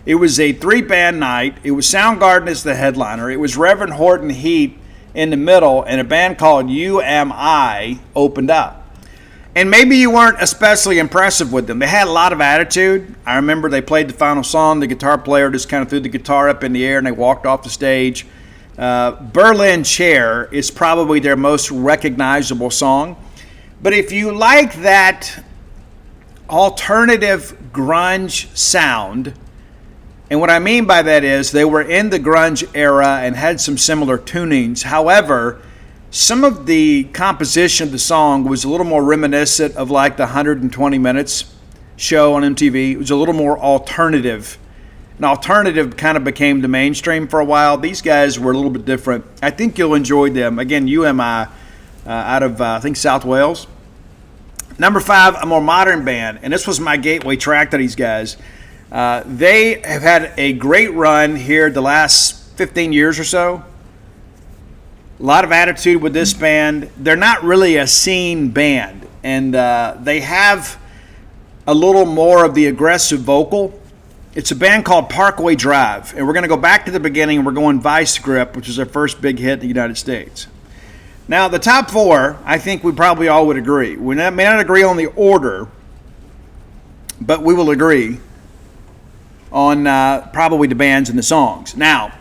Speaker 1: It was a 3-band night. It was Soundgarden as the headliner. It was Reverend Horton Heat in the middle, and a band called UMI opened up. And maybe you weren't especially impressive with them. They had a lot of attitude. I remember they played the final song. The guitar player just kind of threw the guitar up in the air, and they walked off the stage. Berlin Chair is probably their most recognizable song. But if you like that alternative grunge sound, and what I mean by that is they were in the grunge era and had some similar tunings. However, some of the composition of the song was a little more reminiscent of like the 120 Minutes show on MTV. It was a little more alternative. And alternative kind of became the mainstream for a while. These guys were a little bit different. I think you'll enjoy them. Again, UMI out of, I think, South Wales. Number 5, a more modern band. And this was my gateway track to these guys. They have had a great run here the last 15 years or so. A lot of attitude with this band. They're not really a scene band. And they have a little more of the aggressive vocal. It's a band called Parkway Drive, and we're going to go back to the beginning, and we're going Vice Grip, which is their first big hit in the United States. Now, the top 4, I think we probably all would agree. We may not agree on the order, but we will agree on probably the bands and the songs. Now,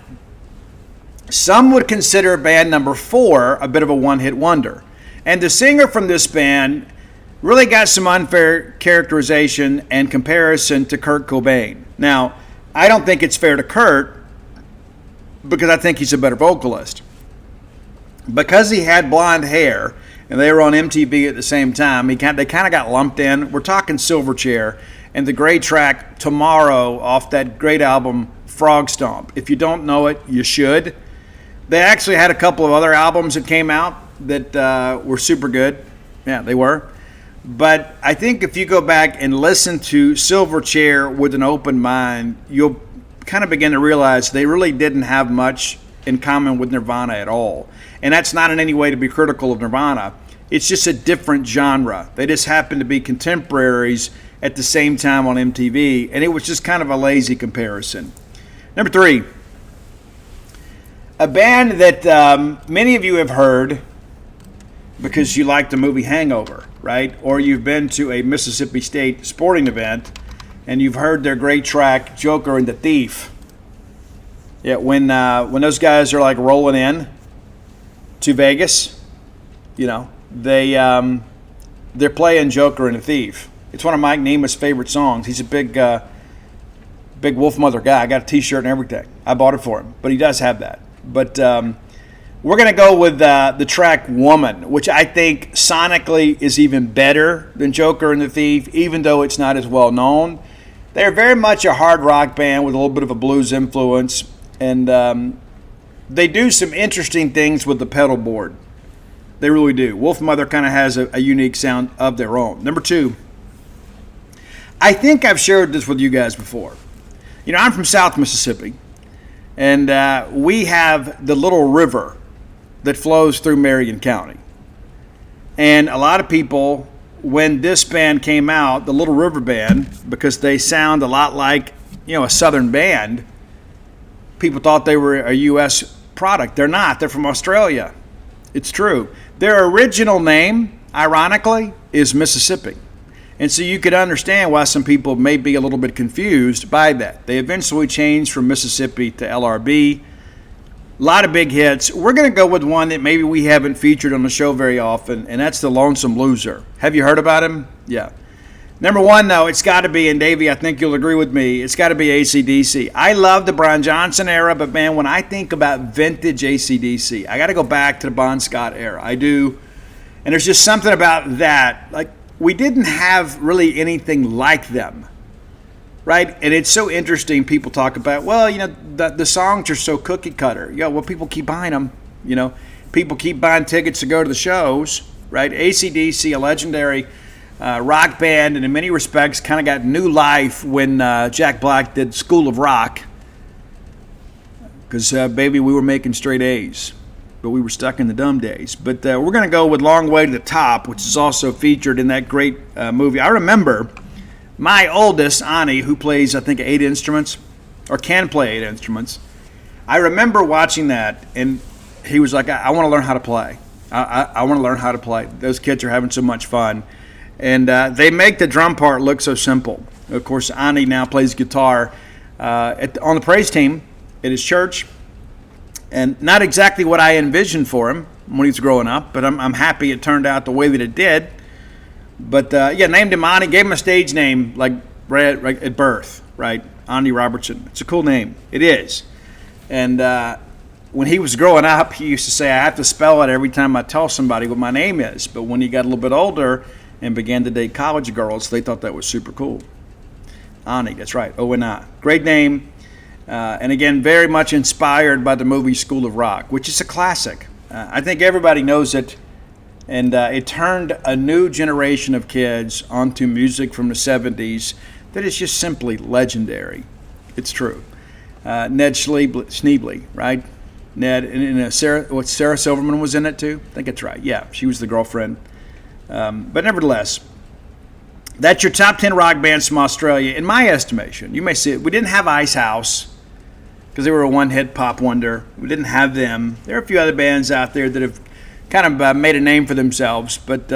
Speaker 1: some would consider band number 4 a bit of a one-hit wonder. And the singer from this band really got some unfair characterization and comparison to Kurt Cobain. Now, I don't think it's fair to Kurt because I think he's a better vocalist. Because he had blonde hair and they were on MTV at the same time, they kind of got lumped in. We're talking Silverchair and the great track Tomorrow off that great album Frog Stomp. If you don't know it, you should. They actually had a couple of other albums that came out that were super good. Yeah, they were. But I think if you go back and listen to Silverchair with an open mind, you'll kind of begin to realize they really didn't have much in common with Nirvana at all. And that's not in any way to be critical of Nirvana. It's just a different genre. They just happened to be contemporaries at the same time on MTV, and it was just kind of a lazy comparison. Number 3, a band that many of you have heard because you like the movie Hangover, right? Or you've been to a Mississippi State sporting event and you've heard their great track, Joker and the Thief. Yeah, when those guys are like rolling in to Vegas, you know, they're playing Joker and the Thief. It's one of Mike Nema's favorite songs. He's a big Wolfmother guy. I got a T-shirt and everything. I bought it for him, but he does have that. But we're going to go with the track Woman, which I think sonically is even better than Joker and the Thief, even though it's not as well known. They're very much a hard rock band with a little bit of a blues influence, and they do some interesting things with the pedal board. They really do. Wolfmother kind of has a unique sound of their own. Number 2, I think I've shared this with you guys before. You know, I'm from South Mississippi, and we have the little river that flows through Marion County. And a lot of people, when this band came out, the Little River Band, because they sound a lot like, you know, a Southern band, people thought they were a U.S. product. They're not. They're from Australia. It's true. Their original name, ironically, is Mississippi. And so you could understand why some people may be a little bit confused by that. They eventually changed from Mississippi to LRB. A lot of big hits. We're going to go with one that maybe we haven't featured on the show very often, and that's the Lonesome Loser. Have you heard about him? Yeah. Number one, though, it's got to be, and Davey, I think you'll agree with me, it's got to be AC/DC. I love the Brian Johnson era, but man, when I think about vintage AC/DC, I got to go back to the Bon Scott era. I do. And there's just something about that. Like, we didn't have really anything like them. Right? And it's so interesting. People talk about, well, the songs are so cookie cutter. Well, people keep buying them. People keep buying tickets to go to the shows. Right? AC/DC, a legendary rock band, and in many respects kind of got new life when Jack Black did School of Rock. Because, baby, we were making straight A's. But we were stuck in the dumb days. But we're going to go with Long Way to the Top, which is also featured in that great movie. I remember my oldest, Ani, who plays, I think, 8 instruments, or can play 8 instruments, I remember watching that, and he was like, I want to learn how to play. I want to learn how to play. Those kids are having so much fun. And they make the drum part look so simple. Of course, Ani now plays guitar on the praise team at his church, and not exactly what I envisioned for him when he was growing up, but I'm happy it turned out the way that it did. But, named him Ani, gave him a stage name like right at birth, right? Ani Robertson. It's a cool name. It is. And when he was growing up, he used to say, I have to spell it every time I tell somebody what my name is. But when he got a little bit older and began to date college girls, they thought that was super cool. Ani, that's right, O-N-I. Great name. And again, very much inspired by the movie School of Rock, which is a classic. I think everybody knows it. And it turned a new generation of kids onto music from the 70s that is just simply legendary. It's true. Ned Schneebly, right? Ned, and Sarah Silverman was in it too? I think that's right. Yeah, she was the girlfriend. But nevertheless, that's your top 10 rock bands from Australia. In my estimation, you may see it. We didn't have Ice House because they were a one-hit pop wonder. We didn't have them. There are a few other bands out there that have kind of made a name for themselves, but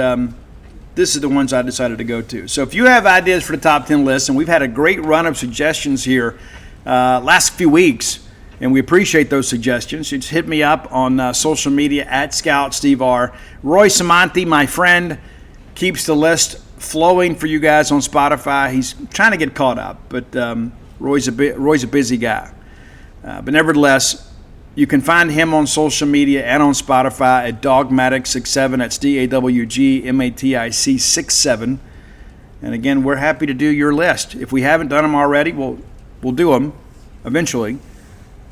Speaker 1: this is the ones I decided to go to. So if you have ideas for the top 10 list, and we've had a great run of suggestions here last few weeks, and we appreciate those suggestions. Just hit me up on social media at Scout Steve R. Roy Samonti, my friend, keeps the list flowing for you guys on Spotify. He's trying to get caught up, but Roy's a busy guy. But nevertheless, you can find him on social media and on Spotify at Dogmatic67. That's DAWGMATIC 67. And again, we're happy to do your list. If we haven't done them already, we'll do them eventually.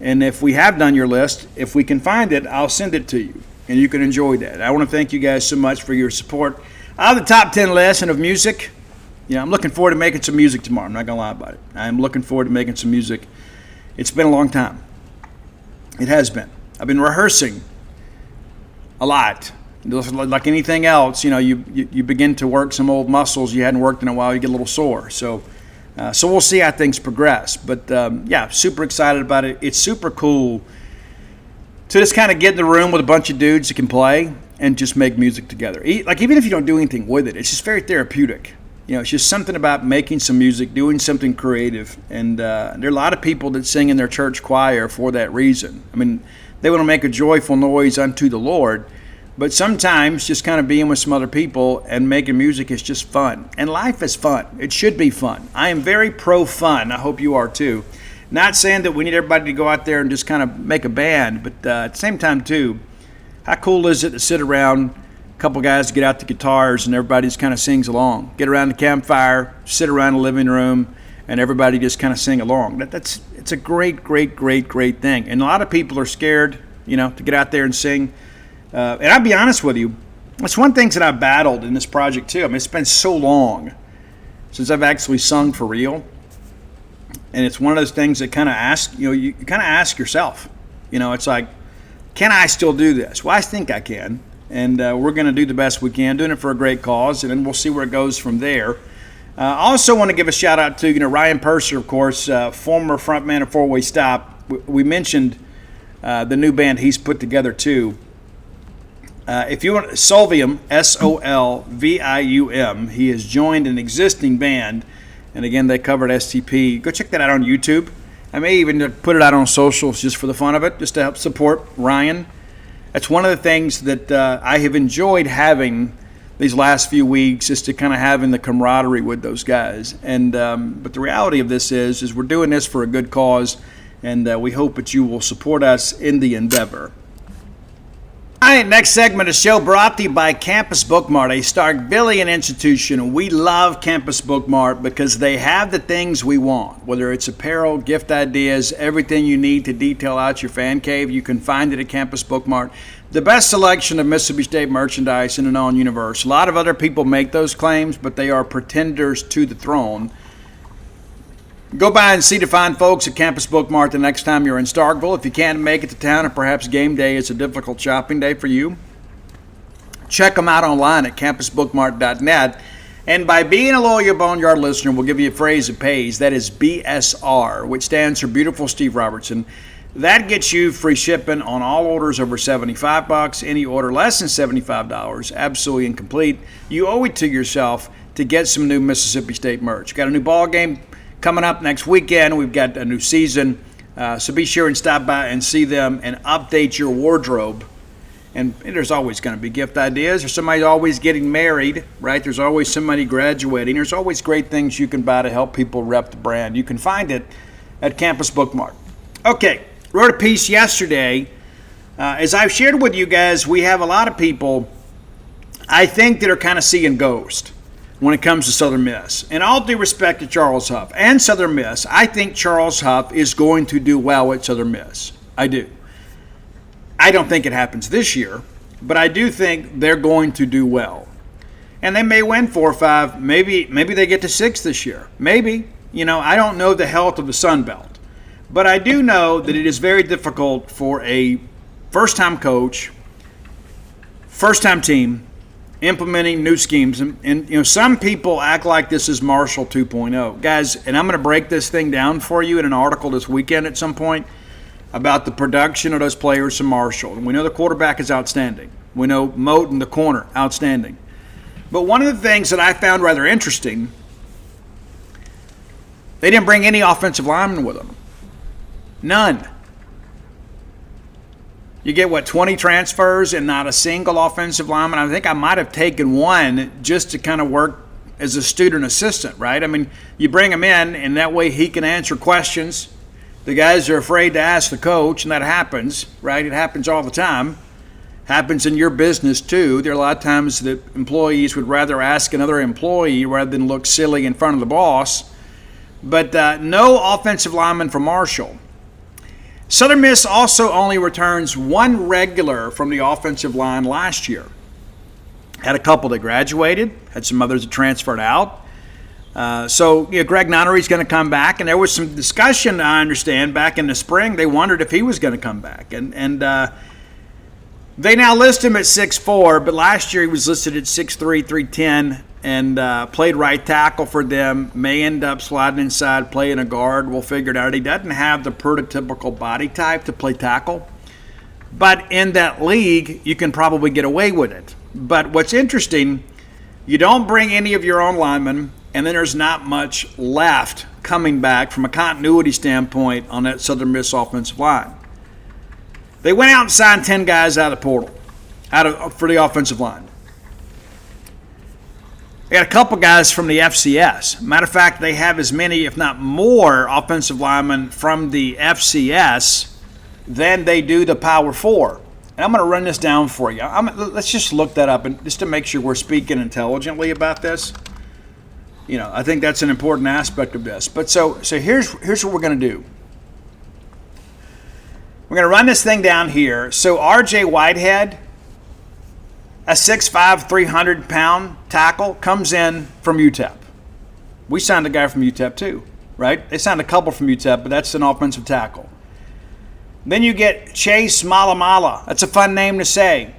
Speaker 1: And if we have done your list, if we can find it, I'll send it to you, and you can enjoy that. I want to thank you guys so much for your support. Out of the top 10 lists and of music, I'm looking forward to making some music tomorrow. I'm not going to lie about it. I'm looking forward to making some music. It's been a long time. It has been. I've been rehearsing a lot. Like anything else, you begin to work some old muscles you hadn't worked in a while. You get a little sore. So we'll see how things progress. But super excited about it. It's super cool to just kind of get in the room with a bunch of dudes that can play and just make music together. Like, even if you don't do anything with it, it's just very therapeutic. It's just something about making some music, doing something creative. And there are a lot of people that sing in their church choir for that reason. I mean, they want to make a joyful noise unto the Lord. But sometimes just kind of being with some other people and making music is just fun. And life is fun. It should be fun. I am very pro-fun. I hope you are too. Not saying that we need everybody to go out there and just kind of make a band. But at the same time too, how cool is it to sit around, couple guys get out the guitars and everybody just kind of sings along. Get around the campfire, sit around the living room, and everybody just kind of sing along. It's a great thing. And a lot of people are scared, to get out there and sing. And I'll be honest with you, it's one thing that I've battled in this project too. I mean, it's been so long since I've actually sung for real. And it's one of those things that kind of you kind of ask yourself, it's like, can I still do this? Well, I think I can. And we're going to do the best we can, doing it for a great cause, and then we'll see where it goes from there. I also want to give a shout out to Ryan Purser, of course, former frontman of 4-Way Stop. We mentioned the new band he's put together too. If you want Solvium, Solvium, he has joined an existing band, and again they covered STP. Go check that out on YouTube. I may even put it out on socials just for the fun of it, just to help support Ryan. That's one of the things that I have enjoyed having these last few weeks, is to kind of having the camaraderie with those guys. And but the reality of this is we're doing this for a good cause, and we hope that you will support us in the endeavor. All right, next segment of the show brought to you by Campus Bookmart, a Starkvillian institution. We love Campus Bookmart because they have the things we want, whether it's apparel, gift ideas, everything you need to detail out your fan cave. You can find it at Campus Bookmart. The best selection of Mississippi State merchandise in the known universe. A lot of other people make those claims, but they are pretenders to the throne. Go by and see the fine folks at Campus Bookmart the next time you're in Starkville. If you can't make it to town, or perhaps game day is a difficult shopping day for you, check them out online at campusbookmart.net. And by being a loyal Boneyard listener, we'll give you a phrase that pays. That is BSR, which stands for Beautiful Steve Robertson. That gets you free shipping on all orders over $75. Any order less than $75, absolutely incomplete. You owe it to yourself to get some new Mississippi State merch. Got a new ball game coming up next weekend. We've got a new season. So be sure and stop by and see them and update your wardrobe. And there's always going to be gift ideas. There's somebody always getting married, right? There's always somebody graduating. There's always great things you can buy to help people rep the brand. You can find it at Campus Bookmart. Okay, wrote a piece yesterday. As I've shared with you guys, we have a lot of people, I think, that are kind of seeing ghosts when it comes to Southern Miss. In all due respect to Charles Huff and Southern Miss, I think Charles Huff is going to do well at Southern Miss. I do. I don't think it happens this year, but I do think they're going to do well. And they may win 4 or 5. Maybe they get to 6 this year. Maybe. I don't know the health of the Sun Belt. But I do know that it is very difficult for a first-time coach, first-time team, implementing new schemes. And some people act like this is Marshall 2.0. Guys, and I'm going to break this thing down for you in an article this weekend at some point about the production of those players from Marshall. And we know the quarterback is outstanding. We know Moat in the corner, outstanding. But one of the things that I found rather interesting, they didn't bring any offensive linemen with them. None. You get, 20 transfers and not a single offensive lineman? I think I might have taken one just to kind of work as a student assistant, right? I mean, you bring him in, and that way he can answer questions. The guys are afraid to ask the coach, and that happens, right? It happens all the time. Happens in your business, too. There are a lot of times that employees would rather ask another employee rather than look silly in front of the boss. But no offensive lineman from Marshall. Southern Miss also only returns one regular from the offensive line last year. Had a couple that graduated, had some others that transferred out. So Greg Nunnery's going to come back, and there was some discussion, I understand, back in the spring. They wondered if he was going to come back. And they now list him at 6'4", but last year he was listed at 6'3", 310, and played right tackle for them. May end up sliding inside, playing a guard. We'll figure it out. He doesn't have the prototypical body type to play tackle. But in that league, you can probably get away with it. But what's interesting, you don't bring any of your own linemen, and then there's not much left coming back from a continuity standpoint on that Southern Miss offensive line. They went out and signed 10 guys out of the portal for the offensive line. They got a couple guys from the FCS. Matter of fact, they have as many, if not more, offensive linemen from the FCS than they do the Power 4. And I'm going to run this down for you. Let's just look that up, and just to make sure we're speaking intelligently about this. I think that's an important aspect of this. But so here's what we're going to do. We're going to run this thing down here. So R.J. Whitehead, a 6'5", 300-pound tackle, comes in from UTEP. We signed a guy from UTEP too, right? They signed a couple from UTEP, but that's an offensive tackle. Then you get Chase Malamala. That's a fun name to say.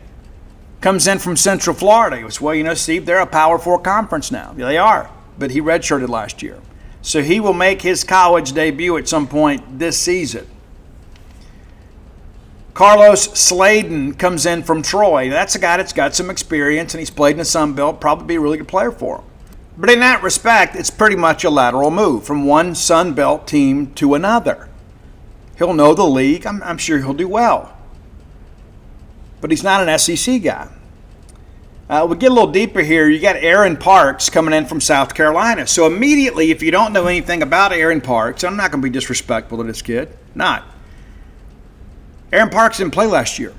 Speaker 1: Comes in from Central Florida. He goes, well, Steve, they're a Power 4 conference now. Yeah, they are, but he redshirted last year. So he will make his college debut at some point this season. Carlos Sladen comes in from Troy. That's a guy that's got some experience, and he's played in the Sun Belt, probably be a really good player for him. But in that respect, it's pretty much a lateral move from one Sun Belt team to another. He'll know the league. I'm sure he'll do well. But he's not an SEC guy. We get a little deeper here. You got Aaron Parks coming in from South Carolina. So immediately, if you don't know anything about Aaron Parks, I'm not going to be disrespectful to this kid. Not. Aaron Parks didn't play last year.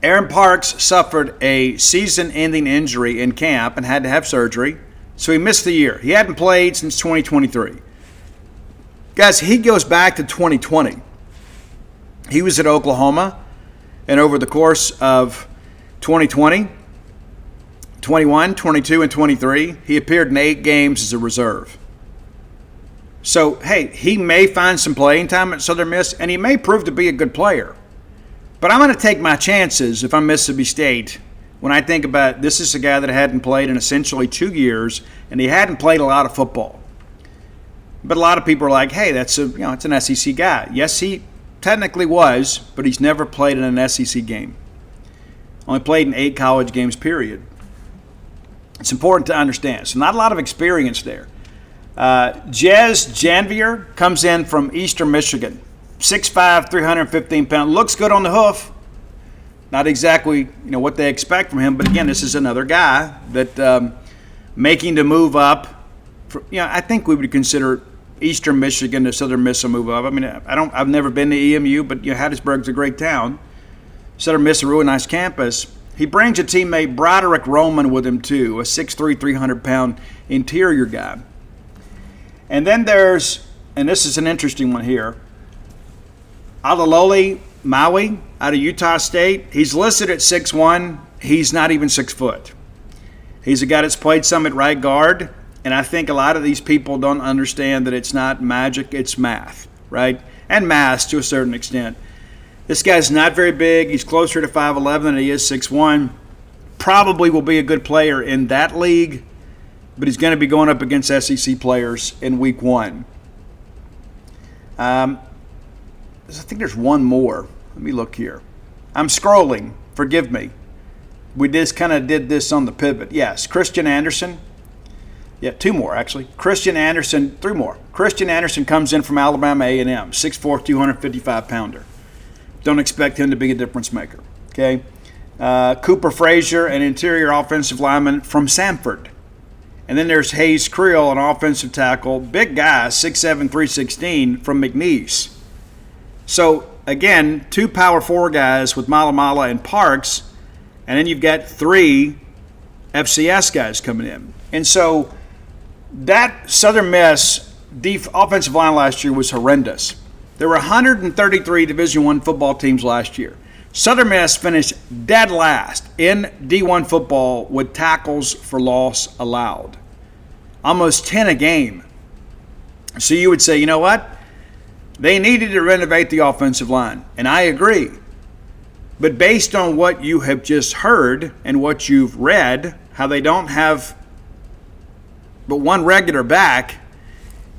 Speaker 1: Aaron Parks suffered a season-ending injury in camp and had to have surgery, so he missed the year. He hadn't played since 2023. Guys, he goes back to 2020. He was at Oklahoma, and over the course of 2020, 21, 22, and 23, he appeared in 8 games as a reserve. So, hey, he may find some playing time at Southern Miss, and he may prove to be a good player. But I'm going to take my chances if I'm Mississippi State when I think about this is a guy that hadn't played in essentially 2 years, and he hadn't played a lot of football. But a lot of people are like, hey, it's an SEC guy. Yes, he technically was, but he's never played in an SEC game. Only played in 8 college games, period. It's important to understand. So not a lot of experience there. Jez Janvier comes in from Eastern Michigan. 6'5", 315 pounds. Looks good on the hoof. Not exactly what they expect from him, but again, this is another guy that making the move up. I think we would consider Eastern Michigan to Southern Miss a move up. I mean, I've never been to EMU, but Hattiesburg's a great town. Southern Miss a really nice campus. He brings a teammate, Broderick Roman, with him too, a 6'3", 300-pound interior guy. And then there's, and this is an interesting one here, Alaloli Maui out of Utah State. He's listed at 6'1". He's not even 6 foot. He's a guy that's played some at right guard, and I think a lot of these people don't understand that it's not magic, it's math, right? And math to a certain extent. This guy's not very big. He's closer to 5'11" than he is 6'1". Probably will be a good player in that league, but he's going to be going up against SEC players in week 1. I think there's one more. Let me look here. I'm scrolling. Forgive me. We just kind of did this on the pivot. Yes, Christian Anderson. Yeah, 2 more, actually. Christian Anderson, 3 more. Christian Anderson comes in from Alabama A&M, 6'4", 255-pounder. Don't expect him to be a difference maker, okay? Cooper Frazier, an interior offensive lineman from Samford. And then there's Hayes Creel, an offensive tackle. Big guy, 6'7", 316, from McNeese. So, again, 2 Power 4 guys with Malamala and Parks, and then you've got 3 FCS guys coming in. And so that Southern Miss offensive line last year was horrendous. There were 133 Division I football teams last year. Southern Miss finished dead last in D1 football with tackles for loss allowed. Almost 10 a game. So you would say, you know what? They needed to renovate the offensive line, and I agree. But based on what you have just heard and what you've read, how they don't have but one regular back,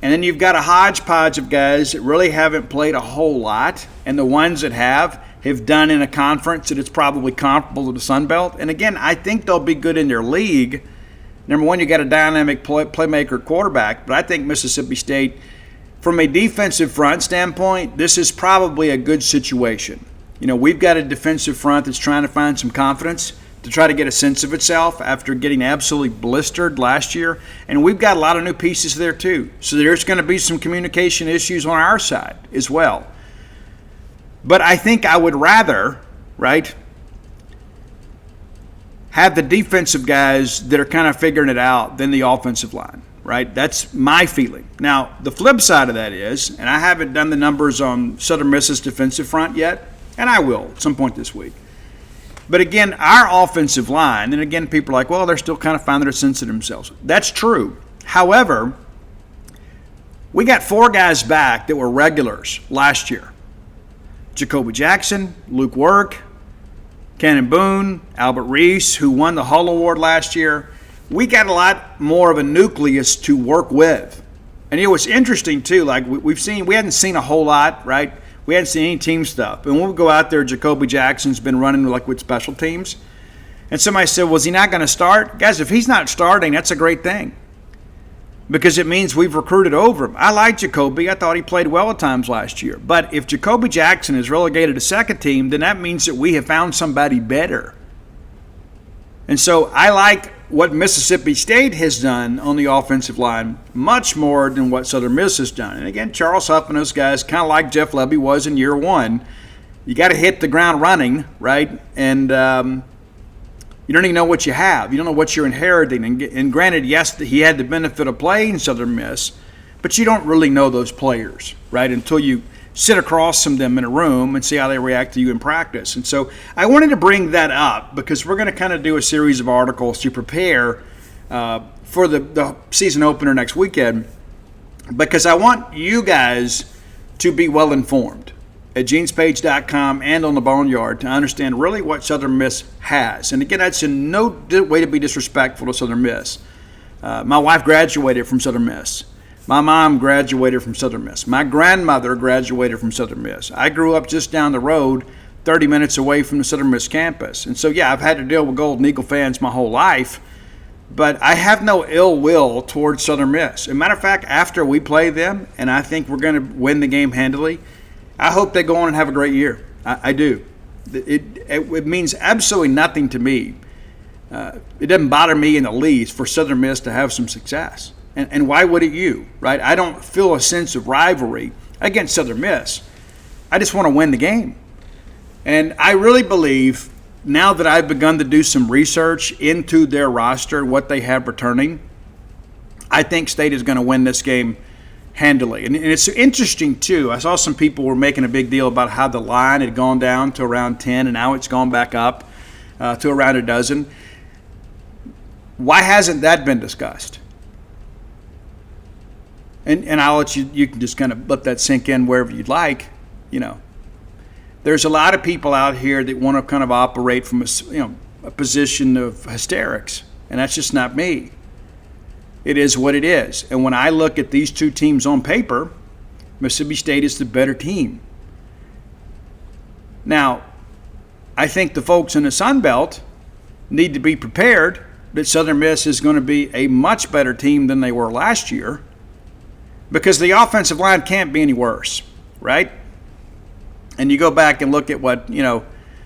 Speaker 1: and then you've got a hodgepodge of guys that really haven't played a whole lot, and the ones that have done in a conference that it's probably comparable to the Sun Belt. And again, I think they'll be good in their league. Number one, you got a dynamic playmaker quarterback, but I think Mississippi State, from a defensive front standpoint, this is probably a good situation. We've got a defensive front that's trying to find some confidence to try to get a sense of itself after getting absolutely blistered last year. And we've got a lot of new pieces there too. So there's going to be some communication issues on our side as well. But I think I would rather, right, have the defensive guys that are kind of figuring it out than the offensive line, right? That's my feeling. Now, the flip side of that is, and I haven't done the numbers on Southern Miss's defensive front yet, and I will at some point this week. But again, our offensive line, and again, people are like, well, they're still kind of finding their sense of themselves. That's true. However, we got 4 guys back that were regulars last year. Jacoby Jackson, Luke Work, Cannon Boone, Albert Reese, who won the Hull Award last year. We got a lot more of a nucleus to work with. And it was interesting, too. Like we hadn't seen a whole lot, right? We hadn't seen any team stuff. And when we go out there, Jacoby Jackson's been running like with special teams. And somebody said, was he not going to start? Guys, if he's not starting, that's a great thing, because it means we've recruited over him. I like Jacoby. I thought he played well at times last year. But if Jacoby Jackson is relegated to second team, then that means that we have found somebody better. And so I like what Mississippi State has done on the offensive line much more than what Southern Miss has done. And again, Charles Huff and those guys, kind of like Jeff Lebby was in year one, you got to hit the ground running, right? And you don't even know what you have. You don't know what you're inheriting. And granted, yes, he had the benefit of playing Southern Miss, but you don't really know those players, right, until you sit across from them in a room and see how they react to you in practice. And so I wanted to bring that up because we're going to kind of do a series of articles to prepare for the season opener next weekend, because I want you guys to be well informed at genespage.com and on the Boneyard to understand really what Southern Miss has. And again, that's in no way to be disrespectful to Southern Miss. My wife graduated from Southern Miss. My mom graduated from Southern Miss. My grandmother graduated from Southern Miss. I grew up just down the road, 30 minutes away from the Southern Miss campus. And so, yeah, I've had to deal with Golden Eagle fans my whole life, but I have no ill will towards Southern Miss. As a matter of fact, after we play them, and I think we're going to win the game handily, I hope they go on and have a great year. I do. It means absolutely nothing to me. It doesn't bother me in the least for Southern Miss to have some success. And why would it you, right? I don't feel a sense of rivalry against Southern Miss. I just want to win the game. And I really believe, now that I've begun to do some research into their roster, what they have returning, I think State is going to win this game handily. And it's interesting, too. I saw some people were making a big deal about how the line had gone down to around 10, and now it's gone back up to around a dozen. Why hasn't that been discussed? And I'll let you can just kind of let that sink in wherever you'd like. You know, there's a lot of people out here that want to kind of operate from a position of hysterics, and that's just not me. It is what it is. And when I look at these two teams on paper, Mississippi State is the better team. Now, I think the folks in the Sun Belt need to be prepared that Southern Miss is going to be a much better team than they were last year, because the offensive line can't be any worse, right? And you go back and look at what,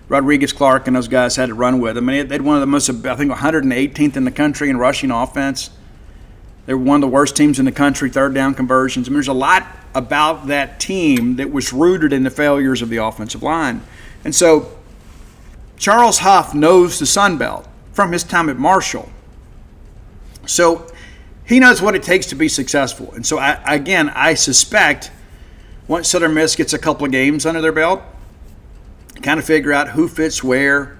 Speaker 1: Rodriguez, Clark, and those guys had to run with. I mean, they had one of the most, I think, 118th in the country in rushing offense. They were one of the worst teams in the country, third down conversions. I mean, there's a lot about that team that was rooted in the failures of the offensive line. And so Charles Huff knows the Sun Belt from his time at Marshall. So he knows what it takes to be successful. And so, I suspect once Southern Miss gets a couple of games under their belt, kind of figure out who fits where.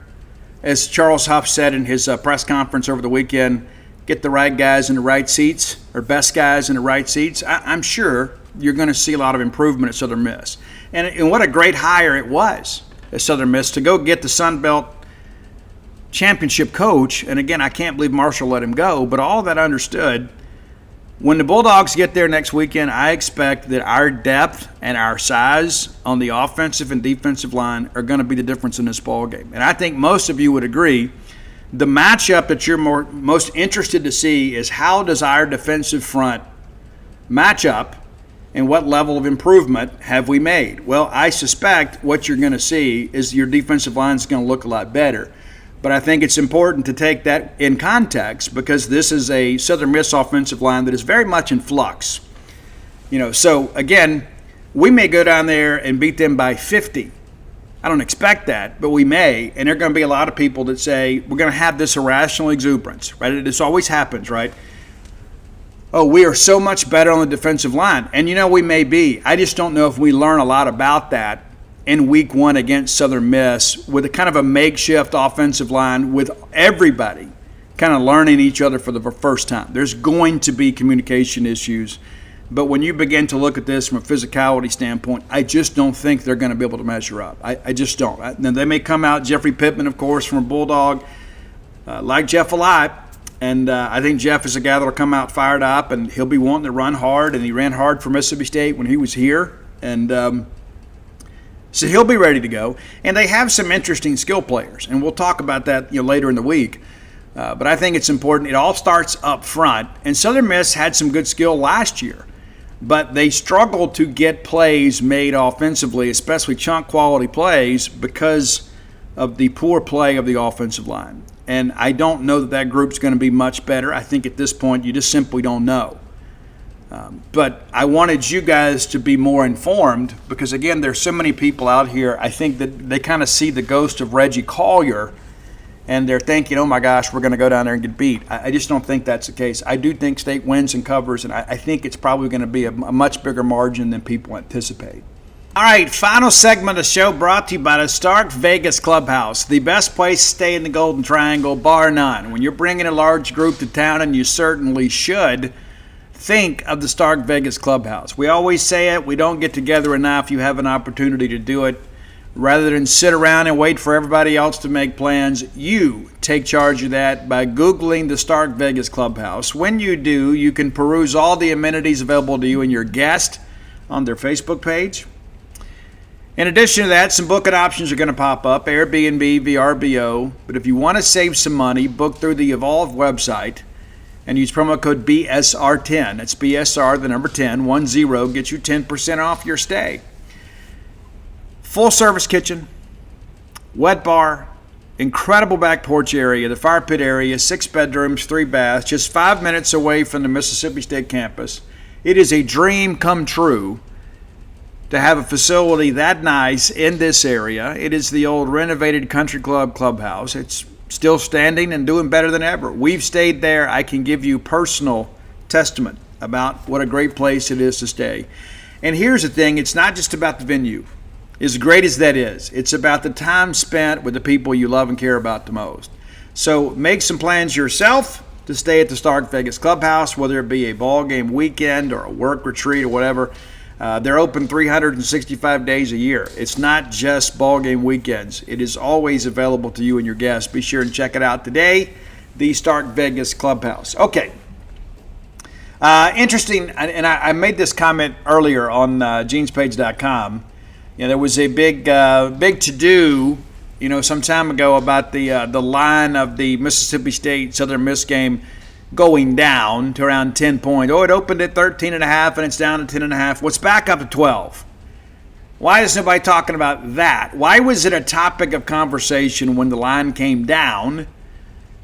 Speaker 1: As Charles Huff said in his press conference over the weekend, get the right guys in the right seats, or best guys in the right seats. I'm sure you're going to see a lot of improvement at Southern Miss. And what a great hire it was at Southern Miss to go get the Sun Belt championship coach. And again, I can't believe Marshall let him go, but all that understood. When the Bulldogs get there next weekend, I expect that our depth and our size on the offensive and defensive line are going to be the difference in this ballgame. And I think most of you would agree. The matchup that you're most interested to see is how does our defensive front match up and what level of improvement have we made? Well, I suspect what you're going to see is your defensive line is going to look a lot better. But I think it's important to take that in context, because this is a Southern Miss offensive line that is very much in flux. So again, we may go down there and beat them by 50. I don't expect that, but we may. And there are going to be a lot of people that say we're going to have this irrational exuberance, right? This always happens, right? Oh, we are so much better on the defensive line. And we may be. I just don't know if we learn a lot about that in week one against Southern Miss with a kind of a makeshift offensive line with everybody kind of learning each other for the first time. There's going to be communication issues, but when you begin to look at this from a physicality standpoint, I just don't think they're going to be able to measure up. I just don't. Now, they may come out, Jeffrey Pittman, of course, from a Bulldog, like Jeff a lot, and I think Jeff is a guy that will come out fired up, and he'll be wanting to run hard, and he ran hard for Mississippi State when he was here, and So he'll be ready to go. And they have some interesting skill players, and we'll talk about that later in the week. But I think it's important. It all starts up front. And Southern Miss had some good skill last year, but they struggled to get plays made offensively, especially chunk quality plays, because of the poor play of the offensive line. And I don't know that group's going to be much better. I think at this point you just simply don't know. But I wanted you guys to be more informed because, again, there's so many people out here. I think that they kind of see the ghost of Reggie Collier, and they're thinking, oh, my gosh, we're going to go down there and get beat. I just don't think that's the case. I do think State wins and covers, and I think it's probably going to be a much bigger margin than people anticipate. All right, final segment of the show brought to you by the Stark Vegas Clubhouse, the best place to stay in the Golden Triangle, bar none. When you're bringing a large group to town, and you certainly should, think of the Stark Vegas Clubhouse. We always say it. We don't get together enough. You have an opportunity to do it. Rather than sit around and wait for everybody else to make plans, you take charge of that by Googling the Stark Vegas Clubhouse. When you do, you can peruse all the amenities available to you and your guest on their Facebook page. In addition to that, some booking options are going to pop up, Airbnb, VRBO. But if you want to save some money, book through the Evolve website and use promo code BSR10. That's BSR, the number 10, 10, gets you 10% off your stay. Full service kitchen, wet bar, incredible back porch area, the fire pit area, 6 bedrooms, 3 baths, just 5 minutes away from the Mississippi State campus. It is a dream come true to have a facility that nice in this area. It is the old renovated country club clubhouse. It's still standing and doing better than ever. We've stayed there. I can give you personal testament about what a great place it is to stay. And here's the thing, it's not just about the venue. As great as that is, it's about the time spent with the people you love and care about the most. So make some plans yourself to stay at the Stark Vegas Clubhouse, whether it be a ball game weekend or a work retreat or whatever. They're open 365 days a year. It's not just ball game weekends. It is always available to you and your guests. Be sure and check it out today, the Stark Vegas Clubhouse. Okay. Interesting, and I made this comment earlier on genespage.com. There was a big to-do, some time ago about the line of the Mississippi State Southern Miss game going down to around 10 points. Oh, it opened at 13.5 and it's down to 10.5. Well, it's back up to 12. Why is nobody talking about that? Why was it a topic of conversation when the line came down,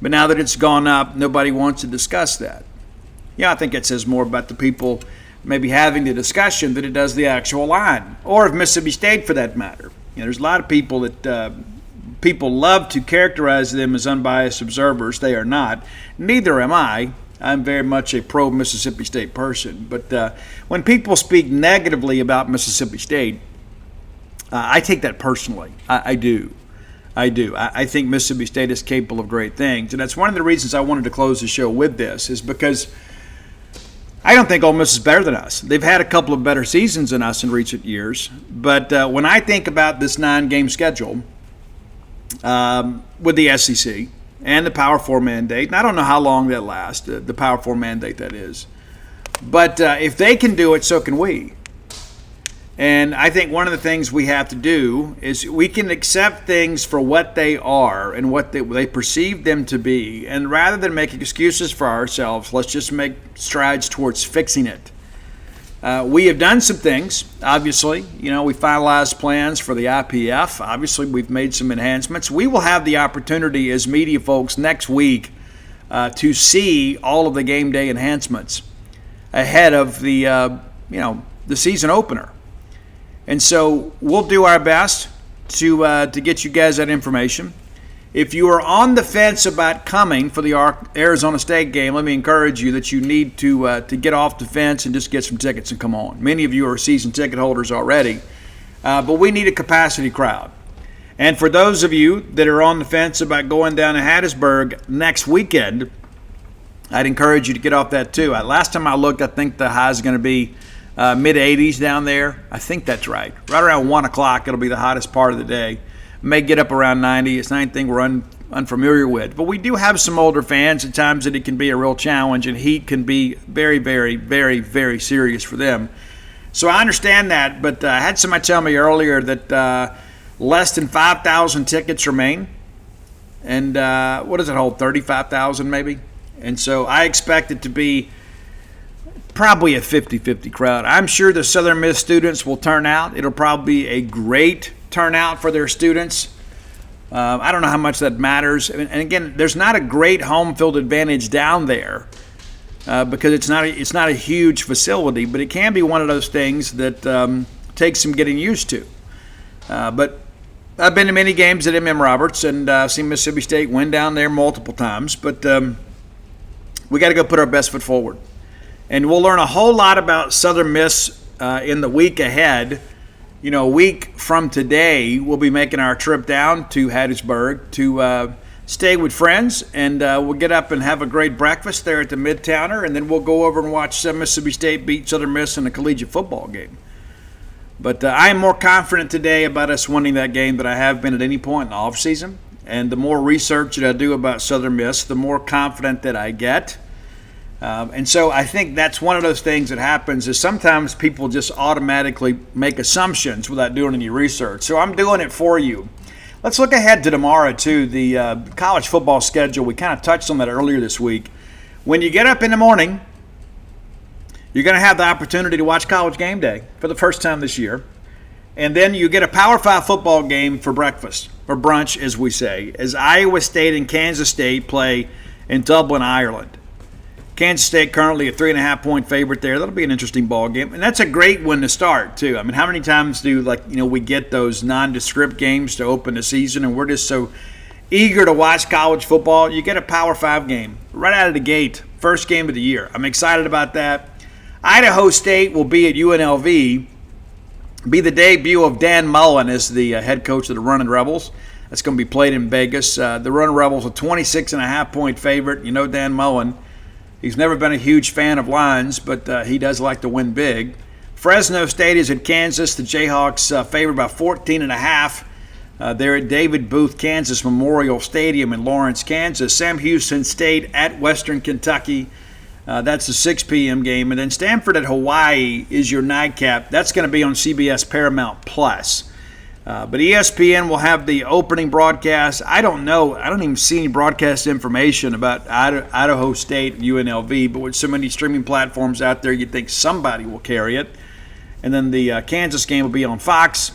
Speaker 1: but now that it's gone up, nobody wants to discuss that? I think it says more about the people maybe having the discussion than it does the actual line, or of Mississippi State for that matter. There's a lot of people that people love to characterize them as unbiased observers. They are not. Neither am I. I'm very much a pro-Mississippi State person. But when people speak negatively about Mississippi State, I take that personally. I do. I think Mississippi State is capable of great things. And that's one of the reasons I wanted to close the show with this, is because I don't think Ole Miss is better than us. They've had a couple of better seasons than us in recent years. But when I think about this 9-game schedule with the SEC and the Power 4 mandate, and I don't know how long that lasts, the Power 4 mandate that is. But if they can do it, so can we. And I think one of the things we have to do is we can accept things for what they are and what they perceive them to be. And rather than make excuses for ourselves, let's just make strides towards fixing it. We have done some things, obviously. We finalized plans for the IPF. Obviously, we've made some enhancements. We will have the opportunity as media folks next week to see all of the game day enhancements ahead of the season opener. And so we'll do our best to get you guys that information. If you are on the fence about coming for the Arizona State game, let me encourage you that you need to get off the fence and just get some tickets and come on. Many of you are season ticket holders already, but we need a capacity crowd. And for those of you that are on the fence about going down to Hattiesburg next weekend, I'd encourage you to get off that too. Last time I looked, I think the high is going to be mid-80s down there. I think that's right. Right around 1 o'clock, it'll be the hottest part of the day. May get up around 90. It's not anything we're unfamiliar with. But we do have some older fans at times that it can be a real challenge, and heat can be very, very, very, very serious for them. So I understand that, but I had somebody tell me earlier that less than 5,000 tickets remain. And what does it hold, 35,000 maybe? And so I expect it to be probably a 50-50 crowd. I'm sure the Southern Miss students will turn out. It'll probably be a great turnout for their students. I don't know how much that matters. And again, there's not a great home field advantage down there because it's not a huge facility, but it can be one of those things that takes some getting used to. But I've been to many games at M.M. Roberts and seen Mississippi State win down there multiple times, but we got to go put our best foot forward. And we'll learn a whole lot about Southern Miss in the week ahead. You know, a week from today, we'll be making our trip down to Hattiesburg to stay with friends, and we'll get up and have a great breakfast there at the Midtowner, and then we'll go over and watch Mississippi State beat Southern Miss in a collegiate football game. But I am more confident today about us winning that game than I have been at any point in the offseason. And the more research that I do about Southern Miss, the more confident that I get. And so I think that's one of those things that happens is sometimes people just automatically make assumptions without doing any research. So I'm doing it for you. Let's look ahead to tomorrow, too, the college football schedule. We kind of touched on that earlier this week. When you get up in the morning, you're going to have the opportunity to watch College Game Day for the first time this year. And then you get a Power 5 football game for breakfast, or brunch, as we say, as Iowa State and Kansas State play in Dublin, Ireland. Kansas State currently a 3.5-point favorite there. That'll be an interesting ball game, and that's a great one to start too. I mean, how many times do we get those nondescript games to open the season, and we're just so eager to watch college football? You get a Power 5 game right out of the gate, first game of the year. I'm excited about that. Idaho State will be at UNLV. Be the debut of Dan Mullen as the head coach of the Running Rebels. That's going to be played in Vegas. The Running Rebels a 26.5-point favorite. You know Dan Mullen. He's never been a huge fan of lines, but he does like to win big. Fresno State is at Kansas. The Jayhawks favored by 14.5. They're at David Booth, Kansas Memorial Stadium in Lawrence, Kansas. Sam Houston State at Western Kentucky. That's a 6 p.m. game. And then Stanford at Hawaii is your nightcap. That's going to be on CBS Paramount Plus. But ESPN will have the opening broadcast. I don't know. I don't even see any broadcast information about Idaho State and UNLV, but with so many streaming platforms out there, you'd think somebody will carry it. And then the Kansas game will be on Fox,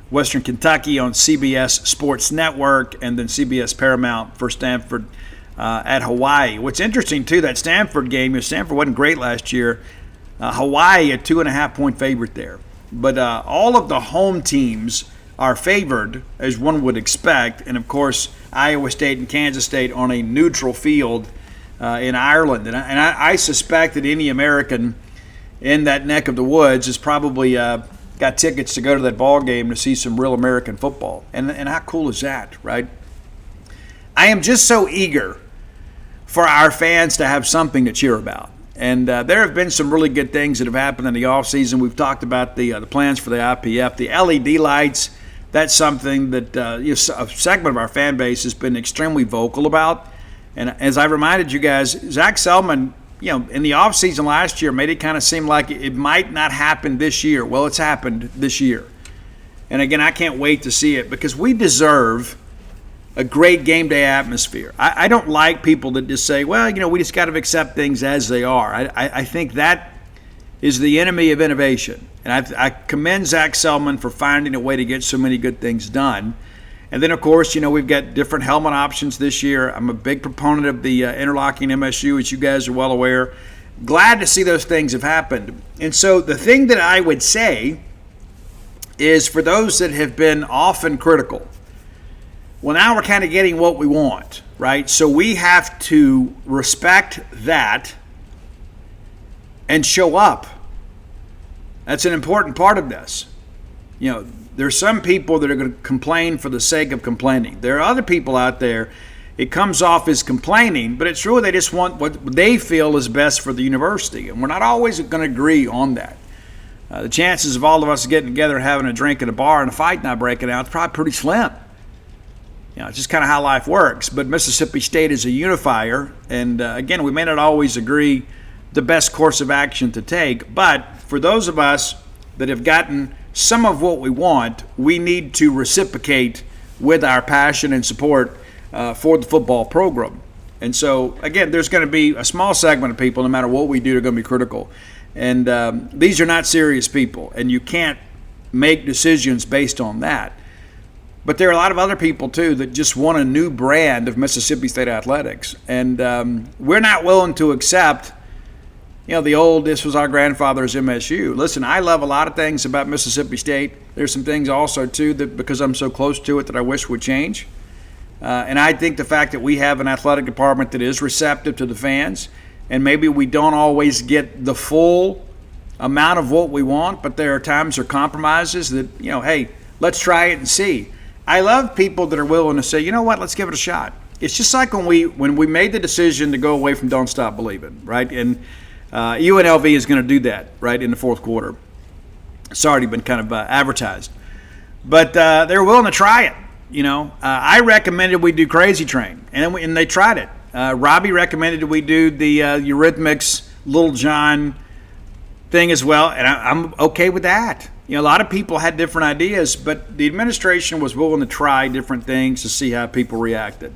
Speaker 1: Western Kentucky on CBS Sports Network, and then CBS Paramount for Stanford at Hawaii. What's interesting, too, that Stanford game, Stanford wasn't great last year. Hawaii a 2.5-point favorite there. But all of the home teams are favored, as one would expect. And, of course, Iowa State and Kansas State on a neutral field in Ireland. And I suspect that any American in that neck of the woods has probably got tickets to go to that ball game to see some real American football. And how cool is that, right? I am just so eager for our fans to have something to cheer about. And there have been some really good things that have happened in the offseason. We've talked about the plans for the IPF, the LED lights. That's something that a segment of our fan base has been extremely vocal about. And as I reminded you guys, Zach Selman, in the offseason last year made it kind of seem like it might not happen this year. Well, it's happened this year. And again, I can't wait to see it because we deserve a great game day atmosphere. I don't like people that just say, well, we just got to accept things as they are. I think that is the enemy of innovation. And I commend Zach Selman for finding a way to get so many good things done. And then, of course, we've got different helmet options this year. I'm a big proponent of the interlocking MSU, as you guys are well aware. Glad to see those things have happened. And so the thing that I would say is for those that have been often critical, well, now we're kind of getting what we want, right? So we have to respect that and show up. That's an important part of this. There's some people that are going to complain for the sake of complaining. There are other people out there, it comes off as complaining, but it's really they just want what they feel is best for the university. And we're not always going to agree on that. The chances of all of us getting together and having a drink at a bar and a fight not breaking out is probably pretty slim. It's just kind of how life works. But Mississippi State is a unifier. And, we may not always agree the best course of action to take. But for those of us that have gotten some of what we want, we need to reciprocate with our passion and support for the football program. And so, again, there's going to be a small segment of people, no matter what we do, are going to be critical. And these are not serious people, and you can't make decisions based on that. But there are a lot of other people, too, that just want a new brand of Mississippi State athletics. And we're not willing to accept, the old, this was our grandfather's MSU. Listen, I love a lot of things about Mississippi State. There's some things also, too, that because I'm so close to it that I wish would change. And I think the fact that we have an athletic department that is receptive to the fans, and maybe we don't always get the full amount of what we want, but there are times or compromises that, hey, let's try it and see. I love people that are willing to say, you know what, let's give it a shot. It's just like when we made the decision to go away from Don't Stop Believing, right? And UNLV is going to do that, right, in the fourth quarter. It's already been kind of advertised. But they're willing to try it, I recommended we do Crazy Train, and they tried it. Robbie recommended we do the Eurythmics Little John thing as well, and I'm okay with that. A lot of people had different ideas, but the administration was willing to try different things to see how people reacted.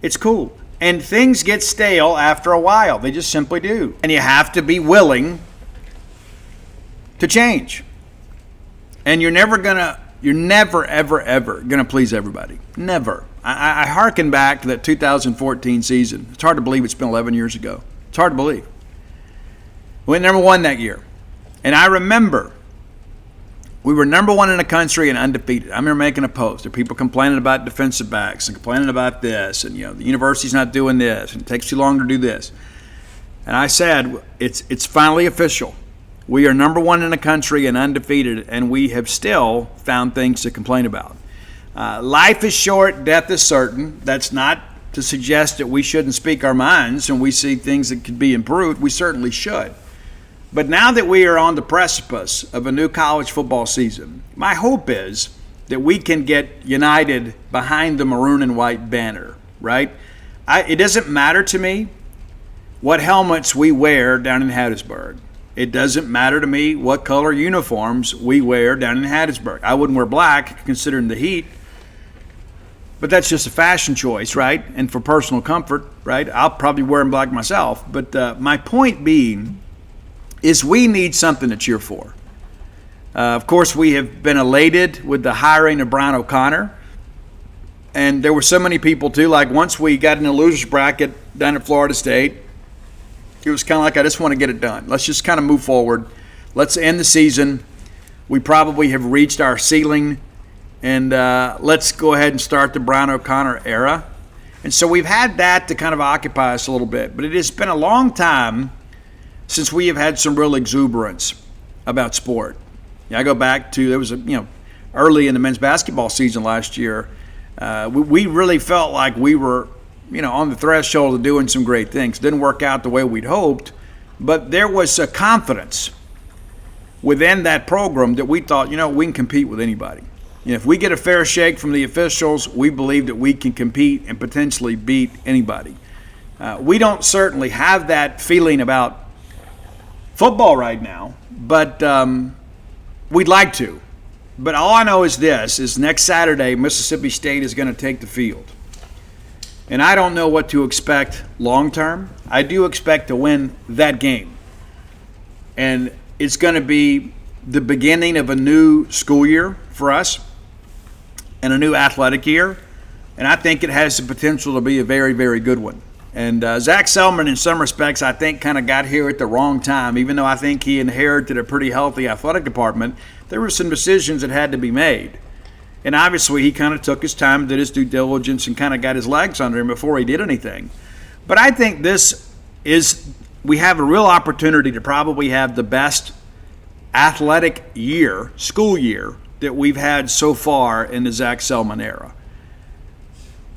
Speaker 1: It's cool. And things get stale after a while. They just simply do. And you have to be willing to change. And you're never, ever, ever going to please everybody. Never. I hearken back to that 2014 season. It's hard to believe it's been 11 years ago. It's hard to believe. We went number one that year. And I remember we were number one in the country and undefeated. I remember making a post. There were people complaining about defensive backs and complaining about this. And, the university's not doing this. And it takes too long to do this. And I said, it's finally official. We are number one in the country and undefeated, and we have still found things to complain about. Life is short, death is certain. That's not to suggest that we shouldn't speak our minds and we see things that could be improved. We certainly should. But now that we are on the precipice of a new college football season, my hope is that we can get united behind the maroon and white banner, right? It doesn't matter to me what helmets we wear down in Hattiesburg. It doesn't matter to me what color uniforms we wear down in Hattiesburg. I wouldn't wear black considering the heat, but that's just a fashion choice, right? And for personal comfort, right? I'll probably wear them black myself. But my point being is we need something to cheer for. Of course, we have been elated with the hiring of Brian O'Connor. And there were so many people, too. Like once we got in the loser's bracket down at Florida State, it was kind of like, I just want to get it done. Let's just kind of move forward. Let's end the season. We probably have reached our ceiling. And let's go ahead and start the Brian O'Connor era. And so we've had that to kind of occupy us a little bit. But it has been a long time since we have had some real exuberance about sport. I go back to, there was early in the men's basketball season last year, we really felt like we were, on the threshold of doing some great things. Didn't work out the way we'd hoped, but there was a confidence within that program that we thought, we can compete with anybody. If we get a fair shake from the officials, we believe that we can compete and potentially beat anybody. We don't certainly have that feeling about football right now, but we'd like to. But all I know is this, is next Saturday, Mississippi State is going to take the field. And I don't know what to expect long term. I do expect to win that game. And it's going to be the beginning of a new school year for us and a new athletic year. And I think it has the potential to be a very, very good one. And Zach Selman, in some respects, I think kind of got here at the wrong time. Even though I think he inherited a pretty healthy athletic department, there were some decisions that had to be made. And obviously, he kind of took his time, did his due diligence, and kind of got his legs under him before he did anything. But I think we have a real opportunity to probably have the best athletic year, school year, that we've had so far in the Zach Selman era.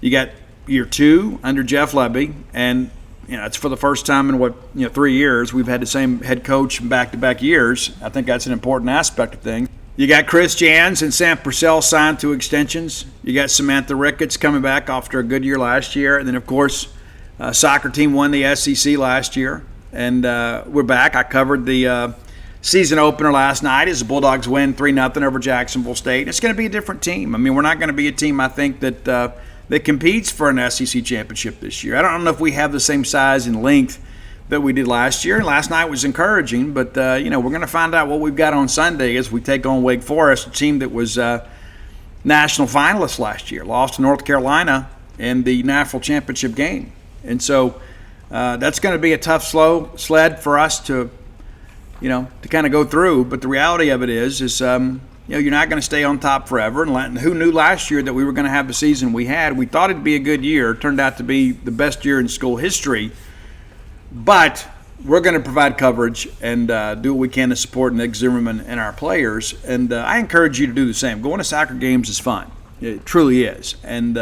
Speaker 1: You got year two under Jeff Lebby, and it's for the first time in 3 years we've had the same head coach in back-to-back years. I think that's an important aspect of things. You got Chris Jans and Sam Purcell signed to extensions. You got Samantha Ricketts coming back after a good year last year, and then of course soccer team won the SEC last year, and we're back. I covered the season opener last night as the Bulldogs win 3-0 over Jacksonville State. It's going to be a different team. I mean, we're not going to be a team, I think, that competes for an SEC championship this year. I don't know if we have the same size and length that we did last year. And last night was encouraging, but we're going to find out what we've got on Sunday as we take on Wake Forest, a team that was national finalists last year, lost to North Carolina in the national championship game. And so that's going to be a tough, slow sled for us to kind of go through. But the reality of it is you're not going to stay on top forever. And who knew last year that we were going to have the season we had? We thought it'd be a good year. It turned out to be the best year in school history. But we're going to provide coverage and do what we can to support Nick Zimmerman and our players. And I encourage you to do the same. Going to soccer games is fun. It truly is. And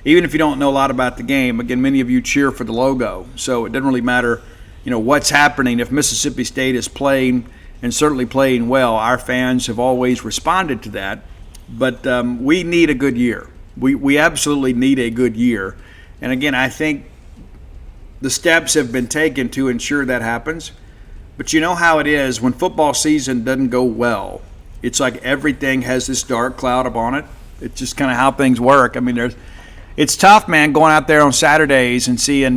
Speaker 1: even if you don't know a lot about the game, again, many of you cheer for the logo. So it doesn't really matter what's happening. If Mississippi State is playing and certainly playing well, our fans have always responded to that. But we need a good year. We absolutely need a good year. And again, I think the steps have been taken to ensure that happens. But you know how it is when football season doesn't go well. It's like everything has this dark cloud upon it. It's just kind of how things work. I mean, it's tough, man, going out there on Saturdays and seeing,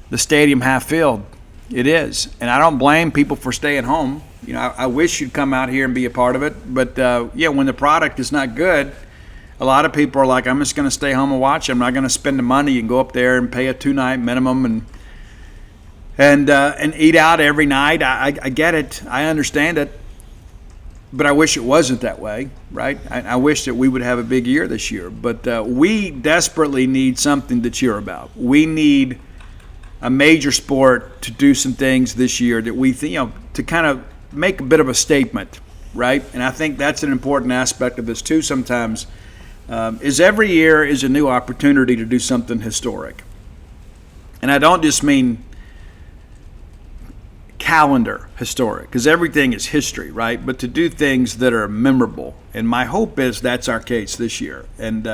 Speaker 1: the stadium half filled. It is. And I don't blame people for staying home. I wish you'd come out here and be a part of it. But, when the product is not good, a lot of people are like, I'm just going to stay home and watch it. I'm not going to spend the money and go up there and pay a 2-night minimum and eat out every night. I get it. I understand it. But I wish it wasn't that way, right? I wish that we would have a big year this year. But we desperately need something to cheer about. We need a major sport to do some things this year that we think, to kind of make a bit of a statement, right? And I think that's an important aspect of this too sometimes, is every year is a new opportunity to do something historic. And I don't just mean calendar historic, because everything is history, right? But to do things that are memorable. And my hope is that's our case this year. And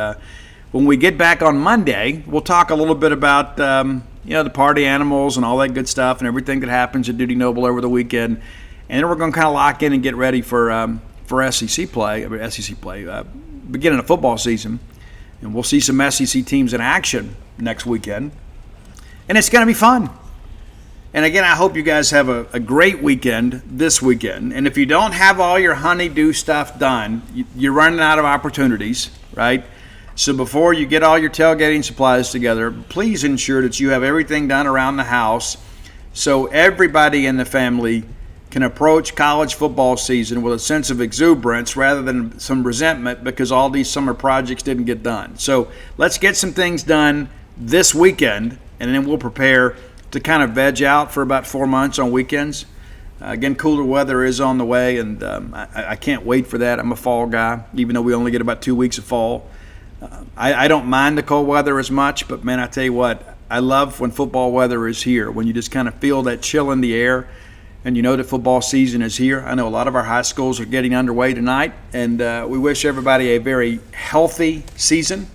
Speaker 1: when we get back on Monday, we'll talk a little bit about the party animals and all that good stuff and everything that happens at Duty Noble over the weekend. And then we're going to kind of lock in and get ready for SEC play, beginning of football season. And we'll see some SEC teams in action next weekend. And it's going to be fun. And again, I hope you guys have a great weekend this weekend. And if you don't have all your honey-do stuff done, you're running out of opportunities, right? So before you get all your tailgating supplies together, please ensure that you have everything done around the house so everybody in the family can approach college football season with a sense of exuberance rather than some resentment because all these summer projects didn't get done. So let's get some things done this weekend, and then we'll prepare to kind of veg out for about 4 months on weekends. Again, cooler weather is on the way, and I can't wait for that. I'm a fall guy, even though we only get about 2 weeks of fall. I don't mind the cold weather as much, but, man, I tell you what, I love when football weather is here, when you just kind of feel that chill in the air and you know that football season is here. I know a lot of our high schools are getting underway tonight, and we wish everybody a very healthy season.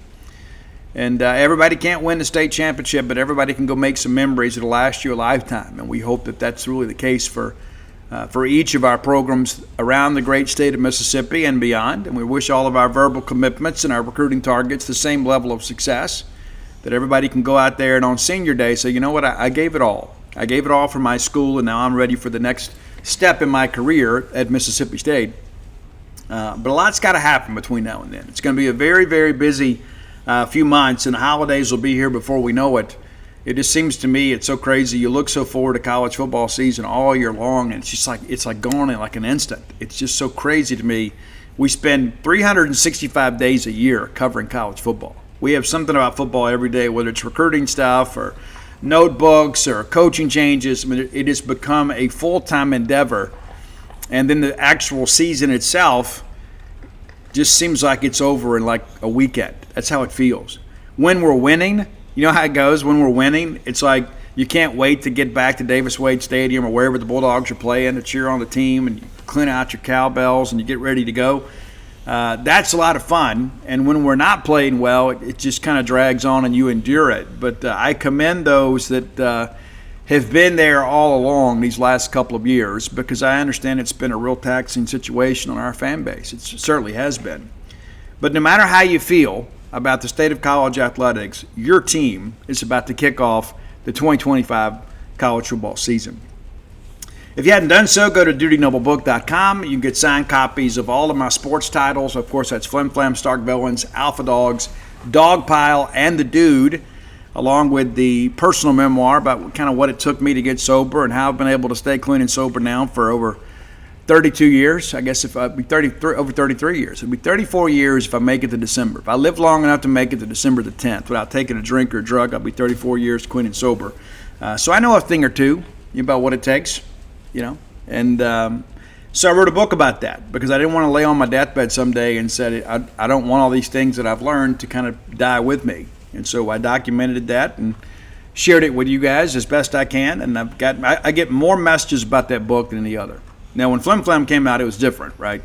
Speaker 1: And everybody can't win the state championship, but everybody can go make some memories that'll last you a lifetime. And we hope that that's really the case for each of our programs around the great state of Mississippi and beyond. And we wish all of our verbal commitments and our recruiting targets the same level of success, that everybody can go out there and on senior day say, you know what, I gave it all. I gave it all for my school, and now I'm ready for the next step in my career at Mississippi State. But a lot's got to happen between now and then. It's going to be a very, very busy few months, and the holidays will be here before we know it. It just seems to me it's so crazy. You look so forward to college football season all year long, and it's like gone in like an instant. It's just so crazy to me. We spend 365 days a year covering college football. We have something about football every day, whether it's recruiting stuff or notebooks or coaching changes. I mean, it has become a full-time endeavor, and then the actual season itself just seems like it's over in like a weekend. That's how it feels. When we're winning, you know how it goes. When we're winning, it's like you can't wait to get back to Davis Wade Stadium or wherever the Bulldogs are playing to cheer on the team, and you clean out your cowbells and you get ready to go. That's a lot of fun. And when we're not playing well, it just kind of drags on and you endure it. But I commend those that have been there all along these last couple of years, because I understand it's been a real taxing situation on our fan base. It certainly has been. But no matter how you feel about the state of college athletics, your team is about to kick off the 2025 college football season. If you hadn't done so, go to dutynoblebook.com. You can get signed copies of all of my sports titles. Of course, that's Flim Flam, Stark Villains, Alpha Dogs, Dogpile, and The Dude, along with the personal memoir about kind of what it took me to get sober and how I've been able to stay clean and sober now for over 32 years. I guess if I'd be 33, over 33 years. It'd be 34 years if I make it to December. If I live long enough to make it to December the 10th without taking a drink or a drug, I'll be 34 years clean and sober. So I know a thing or two about what it takes, And so I wrote a book about that because I didn't want to lay on my deathbed someday and said, I don't want all these things that I've learned to kind of die with me. And so I documented that and shared it with you guys as best I can. And I get more messages about that book than any other. Now, when Flim Flam came out, it was different, right?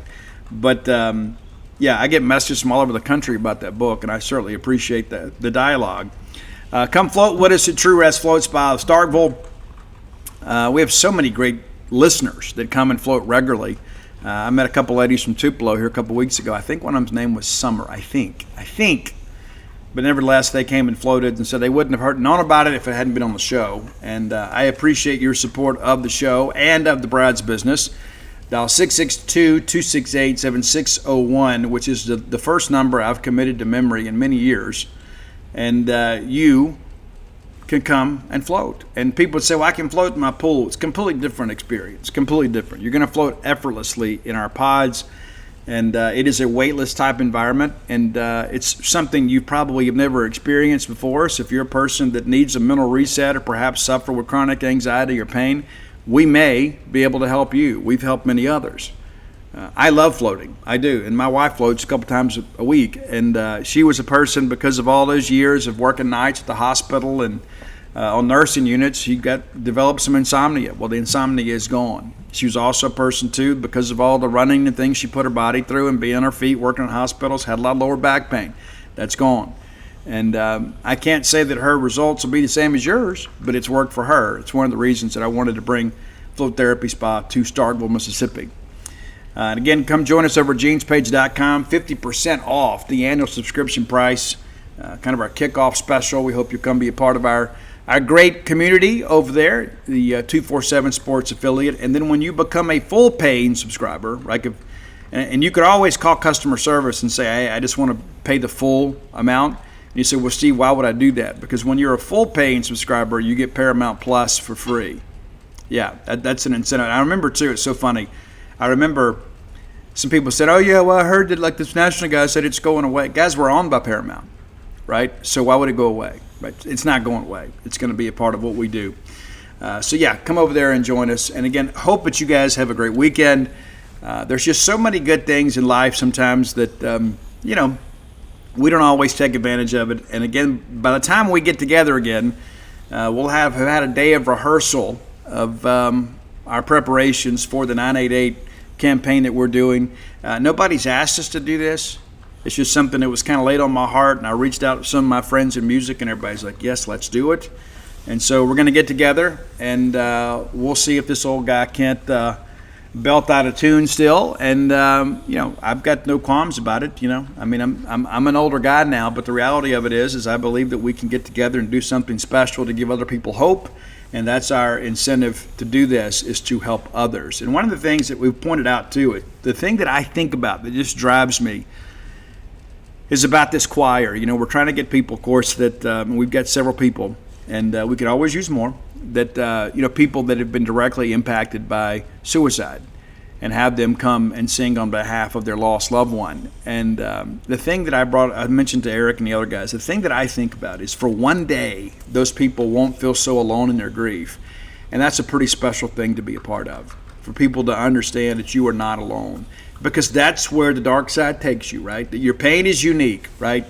Speaker 1: But, I get messages from all over the country about that book, and I certainly appreciate the dialogue. Come float with us at True Rest Float Spa of Starkville. We have so many great listeners that come and float regularly. I met a couple ladies from Tupelo here a couple weeks ago. I think one of them's name was Summer, I think. But nevertheless, they came and floated and said they wouldn't have known about it if it hadn't been on the show. And I appreciate your support of the show and of the Brad's business. Dial 662-268-7601, which is the first number I've committed to memory in many years. And you can come and float. And people would say, well, I can float in my pool. It's a completely different experience, completely different. You're going to float effortlessly in our pods. And it is a weightless type environment, and it's something you probably have never experienced before. So if you're a person that needs a mental reset or perhaps suffer with chronic anxiety or pain, we may be able to help you. We've helped many others. I love floating. I do. And my wife floats a couple times a week. And she was a person, because of all those years of working nights at the hospital and on nursing units, she developed some insomnia. Well, the insomnia is gone. She was also a person, too, because of all the running and things she put her body through and being on her feet, working in hospitals, had a lot of lower back pain. That's gone. And I can't say that her results will be the same as yours, but it's worked for her. It's one of the reasons that I wanted to bring Float Therapy Spa to Starkville, Mississippi. And again, come join us over at genespage.com. 50% off the annual subscription price, kind of our kickoff special. We hope you'll come be a part of our great community over there, the 247 Sports affiliate. And then when you become a full paying subscriber, and you could always call customer service and say, hey, I just want to pay the full amount. And you say, well, Steve, why would I do that? Because when you're a full paying subscriber, you get Paramount Plus for free. Yeah, that's an incentive. I remember, too, it's so funny. I remember some people said, oh, yeah, well, I heard that this national guy said it's going away. Guys, we're owned by Paramount, right? So why would it go away? Right? It's not going away. It's going to be a part of what we do. Come over there and join us. And again, hope that you guys have a great weekend. There's just so many good things in life sometimes that, we don't always take advantage of it. And again, by the time we get together again, we'll have had a day of rehearsal of our preparations for the 988 campaign that we're doing. Nobody's asked us to do this. It's just something that was kind of laid on my heart, and I reached out to some of my friends in music, and everybody's like, yes, let's do it. And so we're going to get together, and we'll see if this old guy can't belt out a tune still. And, I've got no qualms about it, I mean, I'm an older guy now, but the reality of it is I believe that we can get together and do something special to give other people hope. And that's our incentive to do this, is to help others. And one of the things that we've pointed out, too, the thing that I think about that just drives me is about this choir. We're trying to get people, of course, that we've got several people, and we could always use more, that, people that have been directly impacted by suicide, and have them come and sing on behalf of their lost loved one. And the thing that I mentioned to Eric and the other guys, the thing that I think about is for one day, those people won't feel so alone in their grief. And that's a pretty special thing to be a part of, for people to understand that you are not alone. Because that's where the dark side takes you, right? That your pain is unique, right?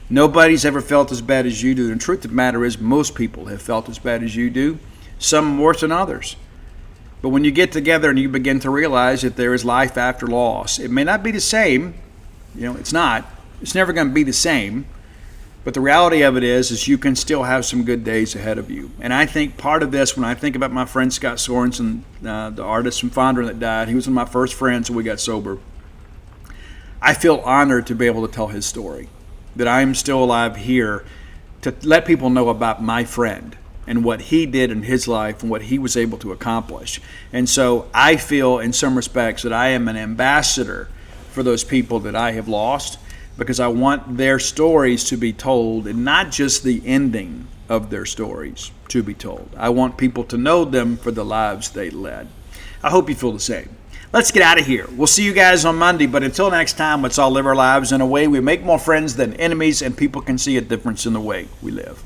Speaker 1: Nobody's ever felt as bad as you do. And the truth of the matter is most people have felt as bad as you do, some worse than others. But when you get together and you begin to realize that there is life after loss, it may not be the same. It's not. It's never going to be the same. But the reality of it is you can still have some good days ahead of you. And I think part of this, when I think about my friend Scott Sorensen, the artist and founder that died, he was one of my first friends when we got sober. I feel honored to be able to tell his story, that I am still alive here to let people know about my friend and what he did in his life and what he was able to accomplish. And so I feel in some respects that I am an ambassador for those people that I have lost, because I want their stories to be told, and not just the ending of their stories to be told. I want people to know them for the lives they led. I hope you feel the same. Let's get out of here. We'll see you guys on Monday, but until next time, let's all live our lives in a way we make more friends than enemies, and people can see a difference in the way we live.